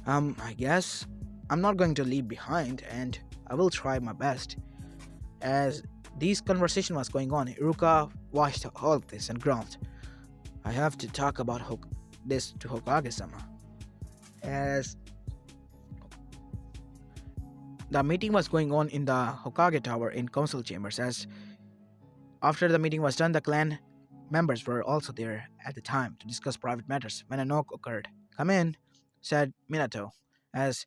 Speaker 1: I guess I'm not going to leave behind, and I will try my best. As this conversation was going on, Iruka watched all of this and groaned. I have to talk about this to Hokage-sama. As the meeting was going on in the Hokage Tower in council chambers, as after the meeting was done, the clan members were also there at the time to discuss private matters when a knock occurred. Come in, said Minato, as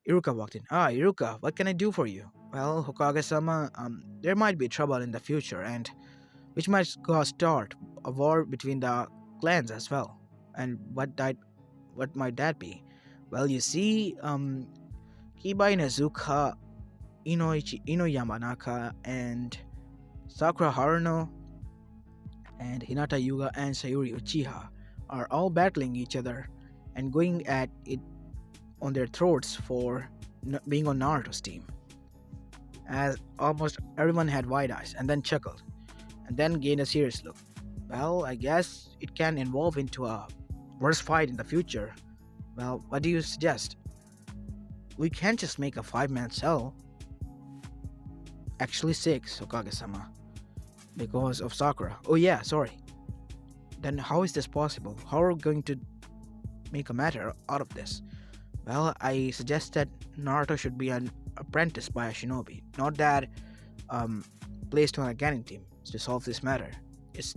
Speaker 1: Iruka walked in. Ah, Iruka, what can I do for you? Well, Hokage-sama, there might be trouble in the future, and which might start a war between the clans as well. And what might that be? Well, you see, Kiba Inazuka, Ino Yamanaka, and Sakura Haruno, and Hinata Hyuga and Sayuri Uchiha are all battling each other and going at it on their throats for being on Naruto's team. As almost everyone had wide eyes and then chuckled and then gained a serious look. Well, I guess it can evolve into a worse fight in the future. Well, what do you suggest? We can't just make a 5-man cell. Actually 6, Hokage-sama. Because of Sakura. Oh yeah, sorry. Then how is this possible? How are we going to make a matter out of this? Well, I suggest that Naruto should be an apprentice by a shinobi. Not that placed on a Ganin team to solve this matter. Is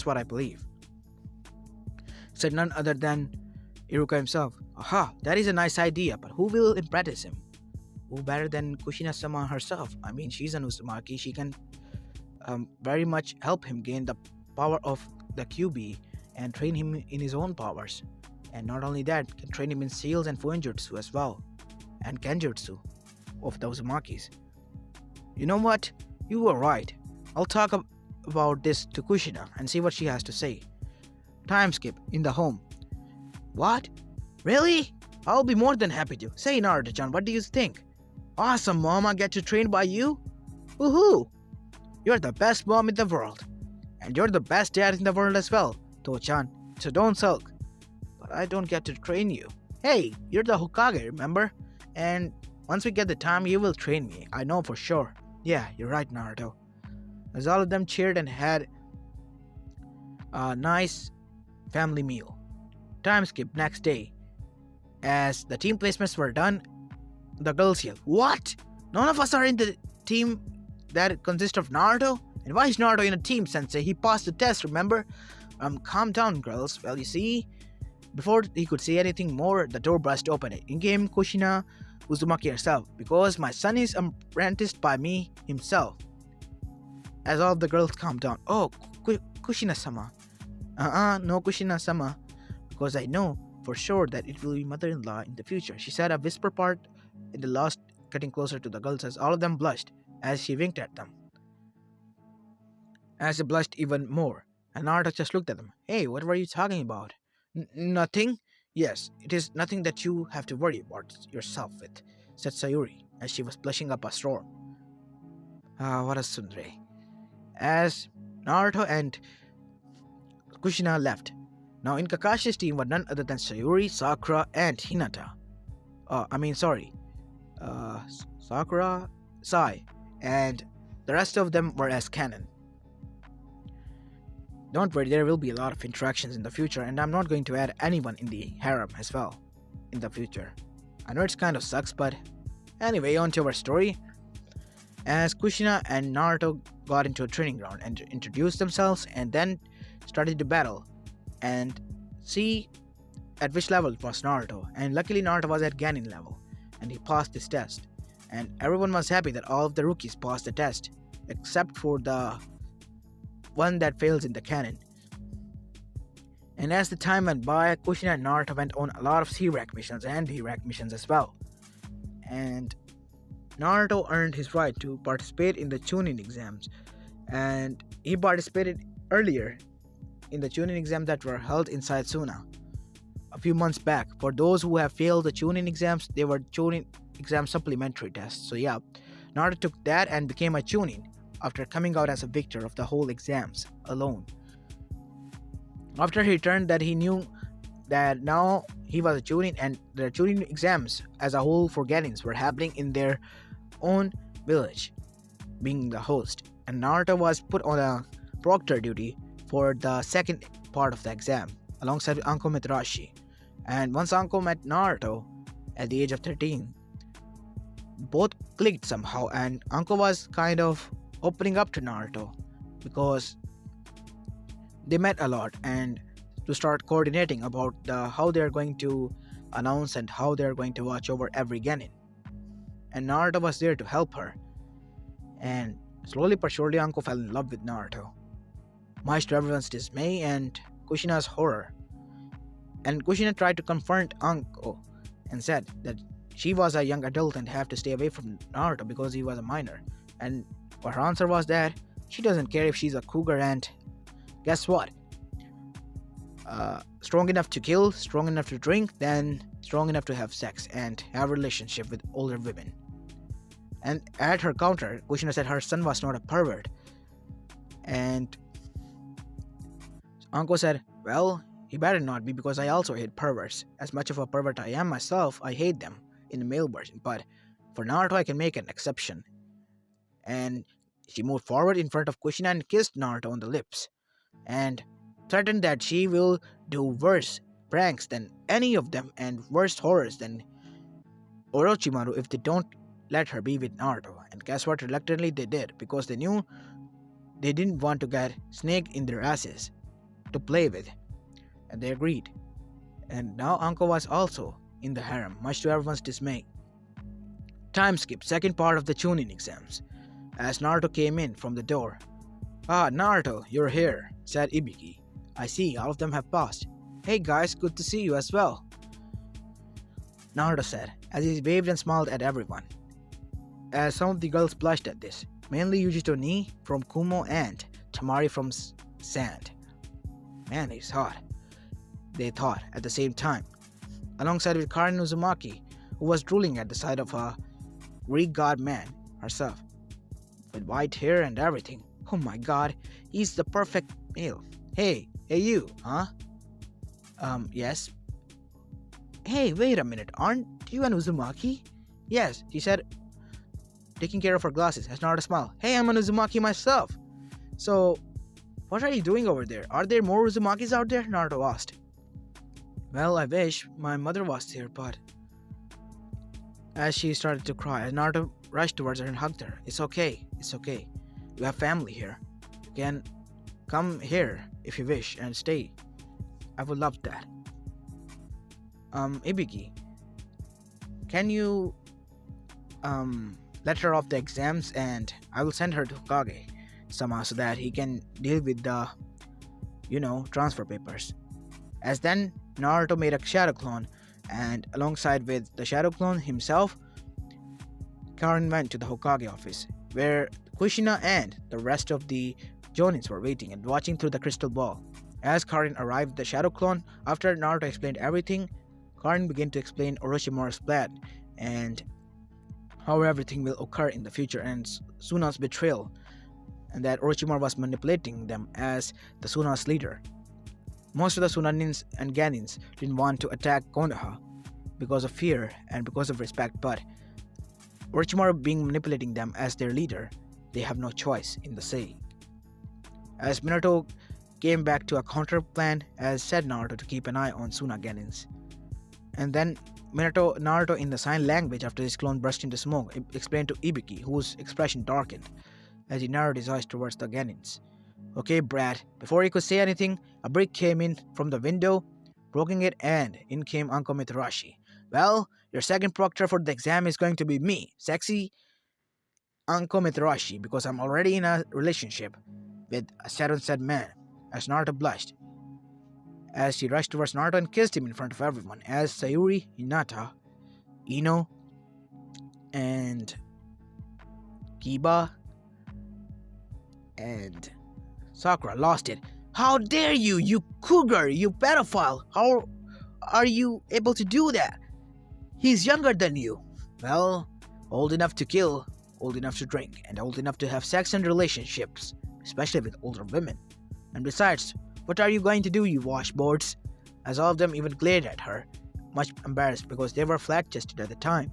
Speaker 1: what I believe. Said none other than Iruka himself. Aha, that is a nice idea, but who will apprentice him? Who better than Kushina-sama herself? I mean, she's an Uzumaki. She can very much help him gain the power of the QB and train him in his own powers. And not only that, can train him in seals and fuinjutsu as well, and kenjutsu of the Uzumakis. You know what? You were right. I'll talk about this to Kushina and see what she has to say. Time skip in the home. What? Really? I'll be more than happy to. Say, Naruto-chan, what do you think? Awesome, Mom. I get to train by you? Woohoo! You're the best mom in the world. And you're the best dad in the world as well, To-chan. So don't sulk. But I don't get to train you. Hey, you're the Hokage, remember? And once we get the time, you will train me. I know for sure. Yeah, you're right, Naruto. As all of them cheered and had a nice family meal. Time skip next day. As the team placements were done, the girls yelled, What? None of us are in the team that consists of Naruto? And why is Naruto in a team, Sensei? He passed the test, remember? Calm down, girls. Well, you see, before he could say anything more, the door burst open. In-game Kushina Uzumaki herself, because my son is apprenticed by me himself. As all of the girls calmed down. Oh, Kushina-sama. No Kushina-sama. Because I know for sure that it will be mother-in-law in the future. She said a whisper part in the last, getting closer to the girls as all of them blushed as she winked at them. As they blushed even more, and Naruto just looked at them. Hey, what were you talking about? Nothing? Yes, it is nothing that you have to worry about yourself with, said Sayuri, as she was blushing up a storm. What a tsundere. As Naruto and Kushina left. Now in Kakashi's team were none other than Sayuri, Sakura, and Hinata. Sakura, Sai, and the rest of them were as canon. Don't worry, there will be a lot of interactions in the future, and I'm not going to add anyone in the harem as well in the future. I know it's kind of sucks, but anyway, on to our story. As Kushina and Naruto got into a training ground and introduced themselves and then started to battle and see at which level was Naruto. And luckily Naruto was at Ganin level and he passed this test. And everyone was happy that all of the rookies passed the test except for the one that fails in the canon. And as the time went by, Kushina and Naruto went on a lot of C-Rank missions and D-Rank missions as well. And Naruto earned his right to participate in the Chunin exams, and he participated earlier in the Chunin exams that were held inside Suna a few months back. For those who have failed the Chunin exams, they were Chunin exam supplementary tests. So yeah, Naruto took that and became a Chunin after coming out as a victor of the whole exams alone. After he returned, that he knew that now he was a Chunin and the Chunin exams as a whole for Genins were happening in their own village, being the host. And Naruto was put on a proctor duty for the second part of the exam alongside Anko Mitarashi. And once Anko met Naruto at the age of 13, both clicked somehow, and Anko was kind of opening up to Naruto because they met a lot and to start coordinating about how they're going to announce and how they're going to watch over every Genin. And Naruto was there to help her. And slowly but surely Anko fell in love with Naruto, much to everyone's dismay and Kushina's horror. And Kushina tried to confront Anko and said that she was a young adult and have to stay away from Naruto because he was a minor. And her answer was that she doesn't care if she's a cougar, and guess what? Strong enough to kill, strong enough to drink, then strong enough to have sex and have a relationship with older women. And at her counter, Kushina said her son was not a pervert. And Anko said, well, he better not be because I also hate perverts. As much of a pervert I am myself, I hate them in the male version. But for Naruto, I can make an exception. And she moved forward in front of Kushina and kissed Naruto on the lips. And threatened that she will do worse pranks than any of them and worse horrors than Orochimaru if they don't let her be with Naruto. And guess what? Reluctantly they did, because they knew they didn't want to get snake in their asses to play with. And they agreed. And now Anko was also in the harem, much to everyone's dismay. Time skip, second part of the Chunin exams. As Naruto came in from the door. Ah, Naruto, you're here, said Ibiki. I see, all of them have passed. Hey guys, good to see you as well, Naruto said, as he waved and smiled at everyone. As some of the girls blushed at this, mainly Yujito Ni from Kumo and Tamari from Sand. Man, he's hot, they thought at the same time, alongside with Karin Uzumaki, who was drooling at the sight of a Greek god man herself, with white hair and everything. Oh my god, he's the perfect male. Hey you, huh? Yes. Hey, wait a minute, aren't you an Uzumaki? Yes, she said, taking care of her glasses as Naruto smiled. Hey, I'm an Uzumaki myself. So, what are you doing over there? Are there more Uzumakis out there? Naruto asked. Well, I wish my mother was here, but... As she started to cry, Naruto rushed towards her and hugged her. It's okay. You have family here. You can come here if you wish and stay. I would love that. Ibiki, can you let her off the exams and I will send her to Hokage somehow so that he can deal with the, transfer papers. As then, Naruto made a shadow clone, and alongside with the shadow clone himself, Karin went to the Hokage office, where Kushina and the rest of the Jonins were waiting and watching through the crystal ball. As Karin arrived, the shadow clone, after Naruto explained everything, Karin began to explain Orochimaru's plan and how everything will occur in the future and Suna's betrayal, and that Orochimaru was manipulating them as the Suna's leader. Most of the Sunanins and Ganins didn't want to attack Konoha because of fear and because of respect, but Orochimaru being manipulating them as their leader, they have no choice in the saying. As Minato came back to a counter plan, as said Naruto to keep an eye on Suna Ganins. And then Naruto in the sign language after his clone burst into smoke explained to Ibiki, whose expression darkened as he narrowed his eyes towards the Ganins. Okay, Brad. Before he could say anything, a brick came in from the window, broken it, and in came Uncle Mitarashi. Well, your second proctor for the exam is going to be me, sexy Uncle Mitarashi, because I'm already in a relationship with a said man, as Naruto blushed, as she rushed towards Naruto and kissed him in front of everyone, as Sayuri, Hinata, Ino, and Kiba, and Sakura lost it. How dare you, you cougar, you pedophile! How are you able to do that? He's younger than you. Well, old enough to kill, old enough to drink, and old enough to have sex and relationships, especially with older women. And besides, what are you going to do, you washboards? As all of them even glared at her, much embarrassed because they were flat-chested at the time.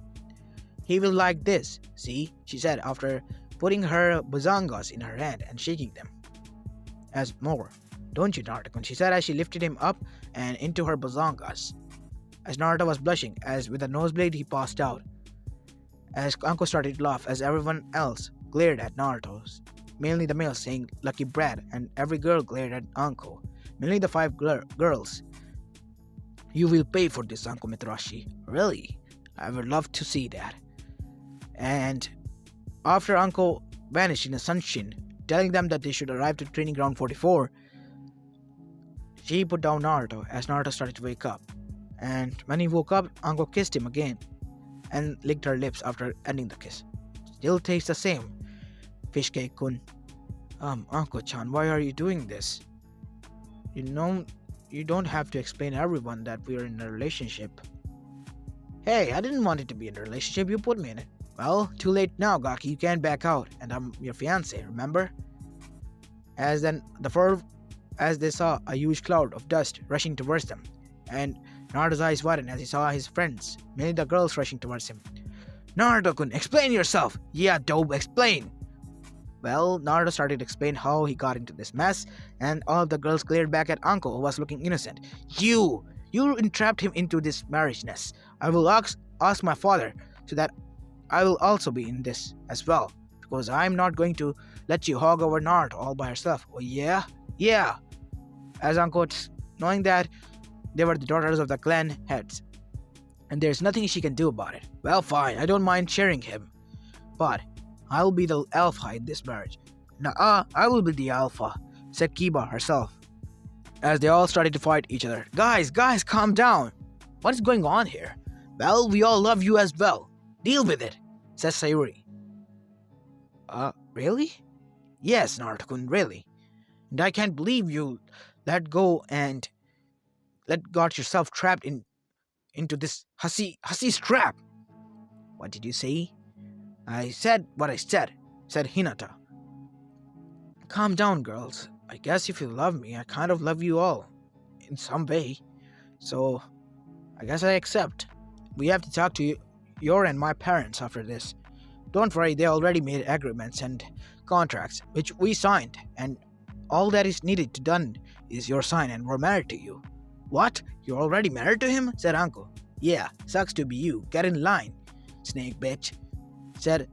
Speaker 1: He will like this, see, she said after putting her bazangas in her hand and shaking them. As more, don't you, Naruto? She said as she lifted him up and into her bazangas. As Naruto was blushing, as with a nosebleed he passed out. As Anko started to laugh, as everyone else glared at Naruto, mainly the males saying "Lucky Brad," and every girl glared at Anko, mainly the 5 girls. You will pay for this, Uncle Mitarashi. Really? I would love to see that. And after Uncle vanished in a sunshine, telling them that they should arrive to Training Ground 44, she put down Naruto as Naruto started to wake up. And when he woke up, Anko kissed him again and licked her lips after ending the kiss. Still tastes the same. Fish cake-kun. Anko-chan, why are you doing this? You know, you don't have to explain to everyone that we are in a relationship. Hey, I didn't want it to be in a relationship, you put me in it. Well, too late now, Gaki, you can't back out, and I'm your fiancé, remember? As they saw a huge cloud of dust rushing towards them, and Naruto's eyes widened as he saw his friends, mainly the girls, rushing towards him. Naruto-kun, explain yourself! Yeah, dope, explain! Well, Naruto started to explain how he got into this mess, and all of the girls glared back at Uncle, who was looking innocent. You entrapped him into this marriage nest. I will ask my father, so that I will also be in this as well, because I'm not going to let you hog over Naruto all by herself. Oh yeah? Yeah! As Uncle, knowing that they were the daughters of the clan heads, and there's nothing she can do about it. Well, fine, I don't mind sharing him, but I'll be the alpha in this marriage. I will be the alpha, said Kiba herself, as they all started to fight each other. Guys, calm down. What is going on here? Well, we all love you as well. Deal with it, says Sayuri. Really? Yes, Naruto-kun, really. And I can't believe you got yourself trapped into this hussy trap. What did you say? I said what I said Hinata. Calm down, girls. I guess if you love me, I kind of love you all. In some way. So, I guess I accept. We have to talk to your and my parents after this. Don't worry, they already made agreements and contracts, which we signed, and all that is needed to done is your sign and we're married to you. What? You're already married to him? Said Uncle. Yeah, sucks to be you. Get in line, snake bitch, said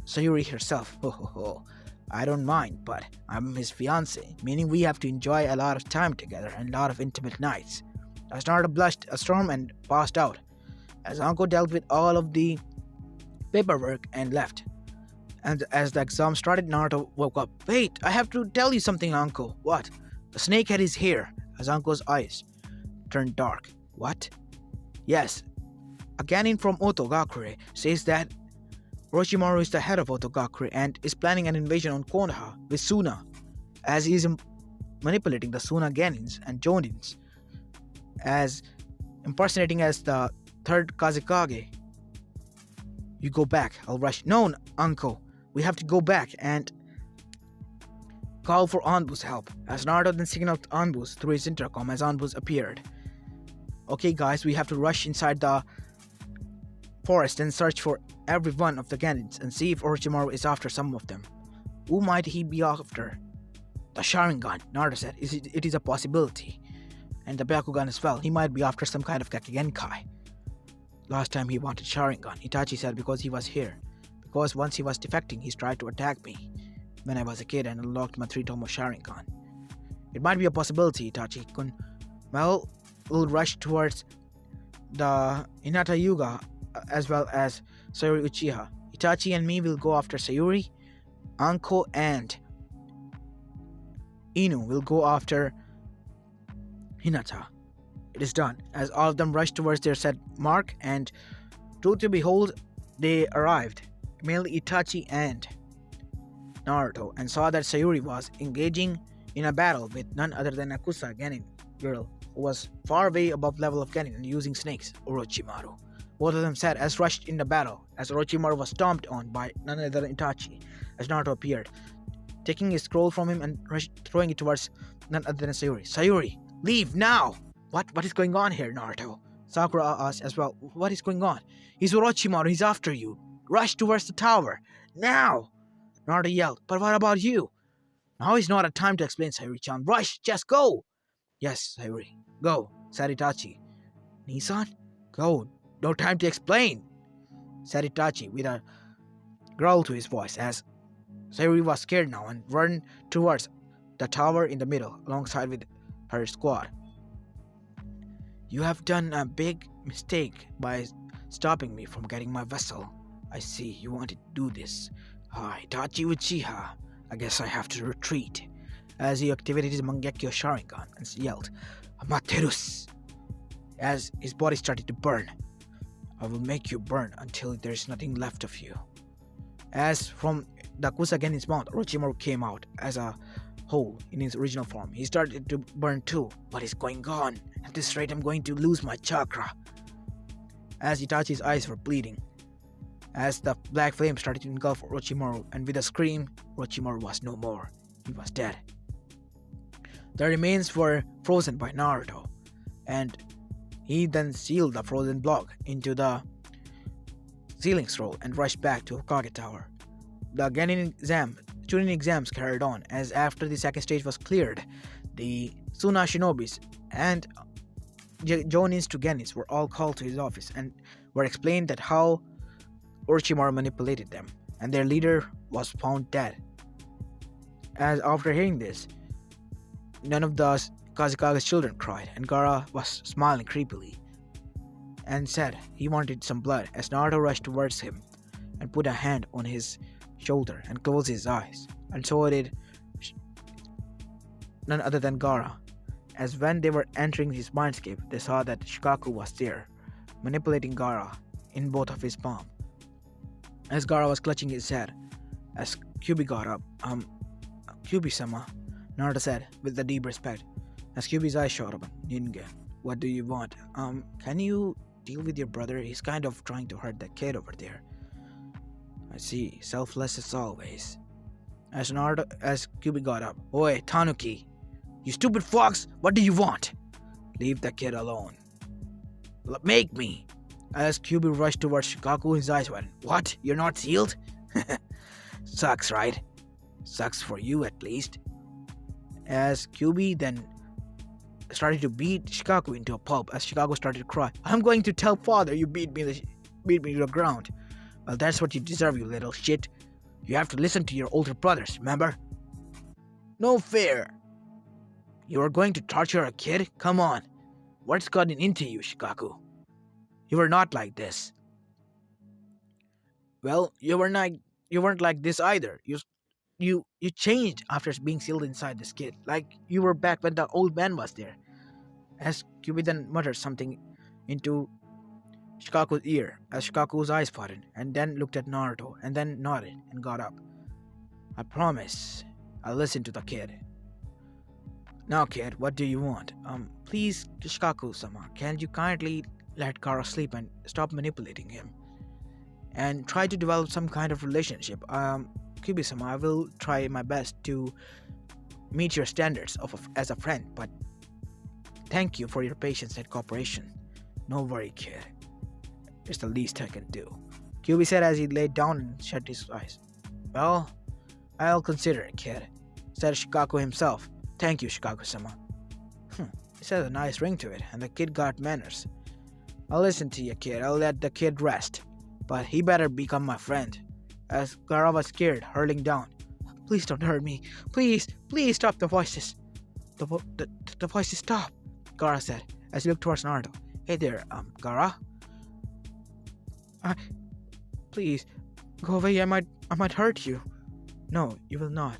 Speaker 1: Sayuri herself. Ho ho ho. I don't mind, but I'm his fiancé, meaning we have to enjoy a lot of time together and a lot of intimate nights. As Naruto blushed a storm and passed out, as Uncle dealt with all of the paperwork and left. And as the exam started, Naruto woke up. Wait, I have to tell you something, Uncle. What? The snakehead is here, as Uncle's eyes turned dark. What? Yes. A Ganin from Otogakure says that Orochimaru is the head of Otogakure and is planning an invasion on Konoha with Suna, as he is manipulating the Suna Ganins and Jonins, as impersonating as the third Kazekage. You go back, I'll rush. No, Uncle, we have to go back and called for Anbu's help, as Naruto then signaled Anbu's through his intercom as Anbu's appeared. Okay guys, we have to rush inside the forest and search for every one of the Genins and see if Orochimaru is after some of them. Who might he be after? The Sharingan, Naruto said. It is a possibility. And the Byakugan as well. He might be after some kind of Kakegenkai. Last time he wanted Sharingan, Itachi said, because he was here. Because once he was defecting, he tried to attack me when I was a kid and unlocked my 3-tomo Sharingan. It might be a possibility, Itachi-kun. Well, we'll rush towards the Hinata Hyuga as well as Sayuri Uchiha. Itachi and me will go after Sayuri. Anko and Inu will go after Hinata. It is done, as all of them rushed towards their set mark, and truth to behold, they arrived, mainly Itachi and Naruto, and saw that Sayuri was engaging in a battle with none other than Akusa Genin girl, who was far away above level of Genin and using snakes, Orochimaru. Both of them sat as rushed in the battle, as Orochimaru was stomped on by none other than Itachi, as Naruto appeared, taking his scroll from him and throwing it towards none other than Sayuri. Sayuri, leave now! What is going on here, Naruto? Sakura asked as well. What is going on? He's Orochimaru, he's after you. Rush towards the tower. Now! Naruto yelled. But what about you? Now is not a time to explain, Sayuri-chan. Rush, just go! Yes, Sayuri. Go, said Itachi. Nissan? Go. No time to explain, said Itachi with a growl to his voice, as Sayuri was scared now and ran towards the tower in the middle alongside with her squad. You have done a big mistake by stopping me from getting my vessel. I see you wanted to do this. Itachi Uchiha. I guess I have to retreat. As he activated his Mangekyo Sharingan and yelled, Amaterus! As his body started to burn. I will make you burn until there is nothing left of you. As from the Akusa Genin's mouth, Orochimaru came out as a whole in his original form. He started to burn too. What is going on? At this rate, I'm going to lose my chakra. As Itachi's eyes were bleeding, as the black flame started to engulf Orochimaru, and with a scream, Orochimaru was no more. He was dead. The remains were frozen by Naruto, and he then sealed the frozen block into the sealing scroll and rushed back to Hokage Tower. The Chunin exams carried on, as after the second stage was cleared, the Suna Shinobis and Jonins to Genins were all called to his office and were explained that how Orochimaru manipulated them, and their leader was found dead. As after hearing this, none of the Kazekaga's children cried, and Gaara was smiling creepily and said he wanted some blood, as Naruto rushed towards him and put a hand on his shoulder and closed his eyes, and so did none other than Gaara. As when they were entering his mindscape, they saw that Shikaku was there, manipulating Gaara in both of his palms. As Gaara was clutching his head, as Kyuubi got up, Kyuubi-sama, Naruto said with a deep respect, as Kyuubi's eyes shot up. Ningen, what do you want? Can you deal with your brother? He's kind of trying to hurt that kid over there. I see, selfless as always. As Kyuubi got up, Oi, Tanuki, you stupid fox, what do you want? Leave the kid alone. Make me. As Kyuubi rushed towards Shikaku, his eyes went, What? You're not sealed? Sucks, right? Sucks for you at least. As Kyuubi then started to beat Shikaku into a pulp, as Shikaku started to cry, I'm going to tell father you beat me to the ground. Well, that's what you deserve, you little shit. You have to listen to your older brothers, remember? No fair. You are going to torture a kid? Come on. What's gotten into you, Shikaku? You were not like this. Well, you weren't like this either. You changed after being sealed inside this kid, like you were back when the old man was there. As Kyuubi then muttered something into Shikaku's ear, as Shikaku's eyes parted, and then looked at Naruto, and then nodded and got up. I promise, I'll listen to the kid. Now, kid, what do you want? Please, Shikaku-sama, can you kindly let Gaara sleep and stop manipulating him? And try to develop some kind of relationship. Kyuubi-sama, I will try my best to meet your standards as a friend, but thank you for your patience and cooperation. No worry, kid. It's the least I can do. Kyubi said as he laid down and shut his eyes. Well, I'll consider it, kid, said Shikaku himself. Thank you, Shikaku-sama. It has a nice ring to it, and the kid got manners. I'll listen to you, kid. I'll let the kid rest. But he better become my friend. As Gaara was scared, hurling down. Please don't hurt me. Please stop the voices. The voices stop, Gaara said, as he looked towards Naruto. Hey there, Gaara? Please, go away. I might hurt you. No, you will not.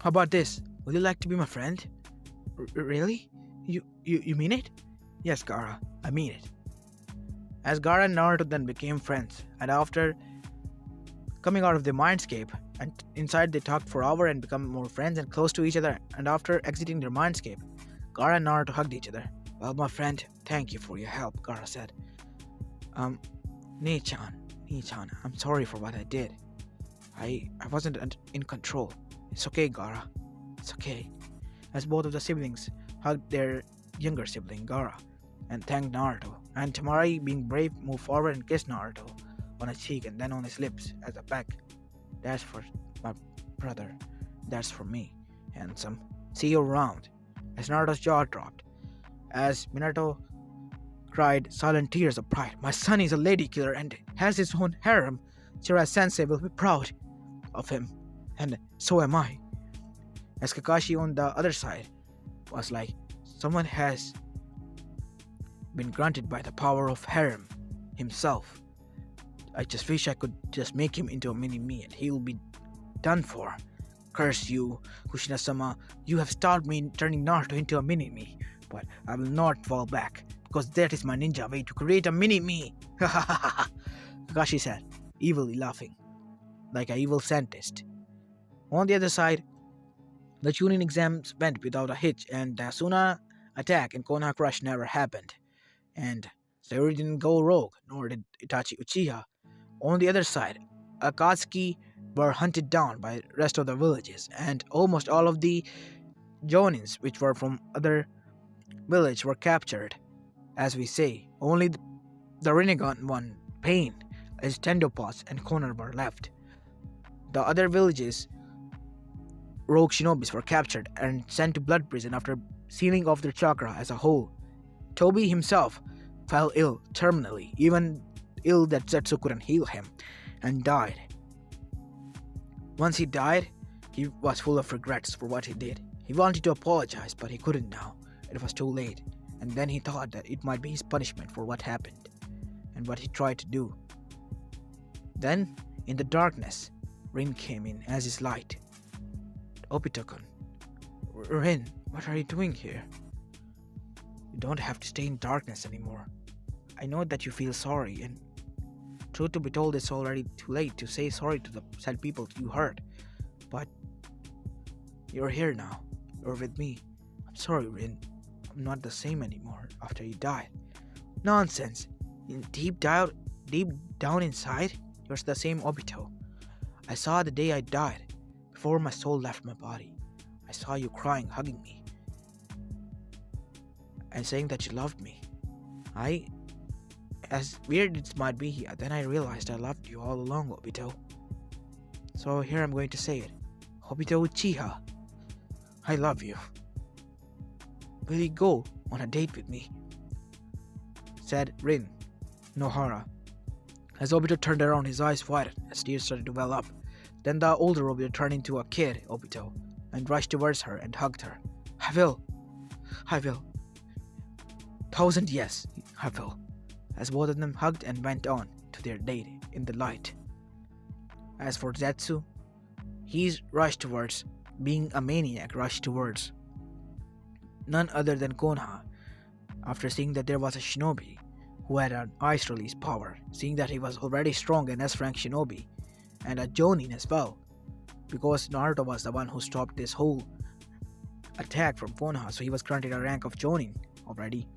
Speaker 1: How about this? Will you like to be my friend? Really? You mean it? Yes, Gaara, I mean it. As Gaara and Naruto then became friends, and after coming out of the mindscape, and inside they talked for hours and become more friends and close to each other, and after exiting their mindscape, Gaara and Naruto hugged each other. Well, my friend, thank you for your help, Gaara said. Nii-chan, I'm sorry for what I did. I wasn't in control. It's okay, Gaara. It's okay. As both of the siblings hugged their younger sibling, Gaara, and thanked Naruto, and Tamari, being brave, moved forward and kissed Naruto on his cheek and then on his lips as a peck. That's for my brother. That's for me, handsome. See you around. As Naruto's jaw dropped, as Minato cried silent tears of pride. My son is a lady killer and has his own harem. Jiraiya-sensei will be proud of him, and so am I. As Kakashi on the other side was like, someone has been granted by the power of harem himself. I just wish I could just make him into a mini-me and he will be done for. Curse you, Kushina-sama. You have stopped me turning Naruto into a mini-me, but I will not fall back, because that is my ninja way to create a mini-me. Kakashi said, evilly laughing, like an evil scientist. On the other side, the Chunin exams went without a hitch, and the Asuna attack in Konoha Crush never happened. And Sayori didn't go rogue, nor did Itachi Uchiha. On the other side, Akatsuki were hunted down by the rest of the villages, and almost all of the Jonins, which were from other villages, were captured. As we say, only the Rinnegan one, Pain, his Tendopas, and Konar were left. The other villages, rogue shinobis, were captured and sent to Blood Prison after sealing off their chakra as a whole. Toby himself fell ill terminally, even ill that Zetsu couldn't heal him, and died. Once he died, he was full of regrets for what he did. He wanted to apologize, but he couldn't now. It was too late, and then he thought that it might be his punishment for what happened, and what he tried to do. Then, in the darkness, Rin came in as his light. Obito-kun. Rin, what are you doing here? You don't have to stay in darkness anymore. I know that you feel sorry, and truth to be told, it's already too late to say sorry to the sad people you hurt. But you're here now. You're with me. I'm sorry, Rin. I'm not the same anymore after you died. Nonsense. Deep down inside, you're the same Obito. I saw the day I died, before my soul left my body. I saw you crying, hugging me, and saying that you loved me. As weird it might be, then I realized I loved you all along, Obito. So here I'm going to say it. Obito Uchiha, I love you. Will you go on a date with me? Said Rin Nohara. As Obito turned around, his eyes widened as tears started to well up. Then the older Obito turned into a kid Obito and rushed towards her and hugged her. I will. 1,000 yes, I will. As both of them hugged and went on to their date in the light. As for Zetsu, he's rushed towards, being a maniac, rushed towards none other than Konoha, after seeing that there was a shinobi who had an ice release power, seeing that he was already strong and S-rank shinobi, and a Jonin as well, because Naruto was the one who stopped this whole attack from Konoha, so he was granted a rank of Jonin already.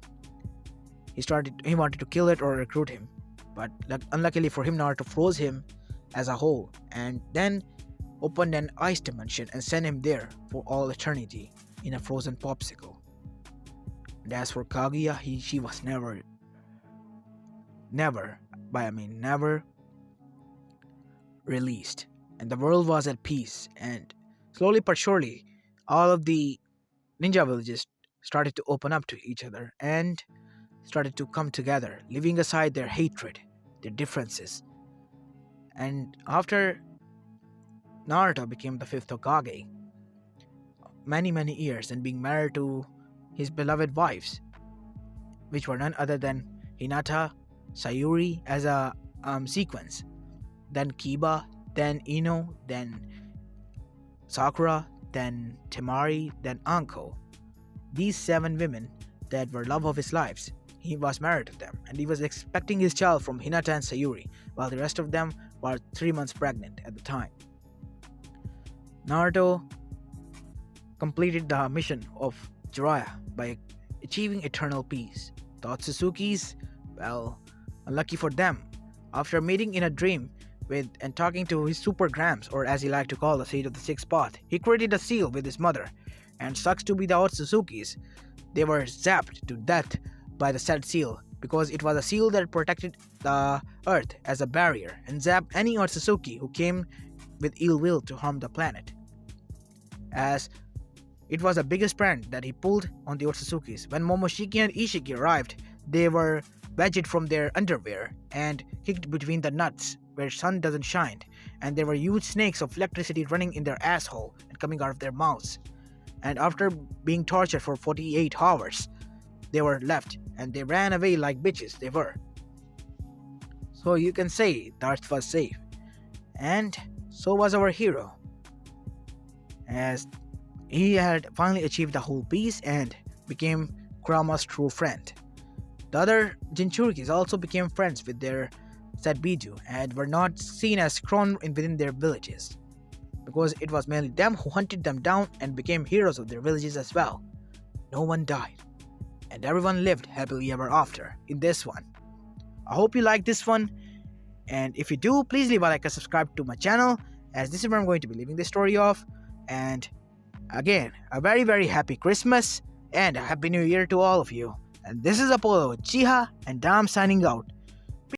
Speaker 1: He wanted to kill it or recruit him, but unluckily for him, Naruto froze him as a whole, and then opened an ice dimension and sent him there for all eternity in a frozen popsicle. And as for Kaguya, she was never released. And the world was at peace. And slowly but surely, all of the ninja villages started to open up to each other and started to come together, leaving aside their hatred, their differences. And after Naruto became the fifth Hokage, many years and being married to his beloved wives, which were none other than Hinata, Sayuri as a sequence, then Kiba, then Ino, then Sakura, then Temari, then Anko. These 7 women that were love of his lives, he was married to them, and he was expecting his child from Hinata and Sayuri, while the rest of them were 3 months pregnant at the time. Naruto completed the mission of Jiraiya by achieving eternal peace. The Otsutsuki's, well, unlucky for them, after meeting in a dream with and talking to his super grams, or as he liked to call the seed of the sixth path, he created a seal with his mother, and sucks to be the Otsutsuki's. They were zapped to death by the said seal because it was a seal that protected the earth as a barrier and zapped any Otsutsuki who came with ill will to harm the planet. As it was the biggest prank that he pulled on the Otsutsuki's. When Momoshiki and Ishiki arrived, they were wedged from their underwear and kicked between the nuts where sun doesn't shine, and there were huge snakes of electricity running in their asshole and coming out of their mouths. And after being tortured for 48 hours, they were left and they ran away like bitches they were. So you can say the earth was safe. And so was our hero, as he had finally achieved the whole peace and became Kurama's true friend. The other Jinchurikis also became friends with their said Biju and were not seen as cron within their villages, because it was merely them who hunted them down and became heroes of their villages as well. No one died, and everyone lived happily ever after in this one. I hope you like this one, and if you do, please leave a like and subscribe to my channel, as this is where I'm going to be leaving this story off. And again, a very happy Christmas and a happy new year to all of you. And this is Apollo Uchiha, and I'm signing out.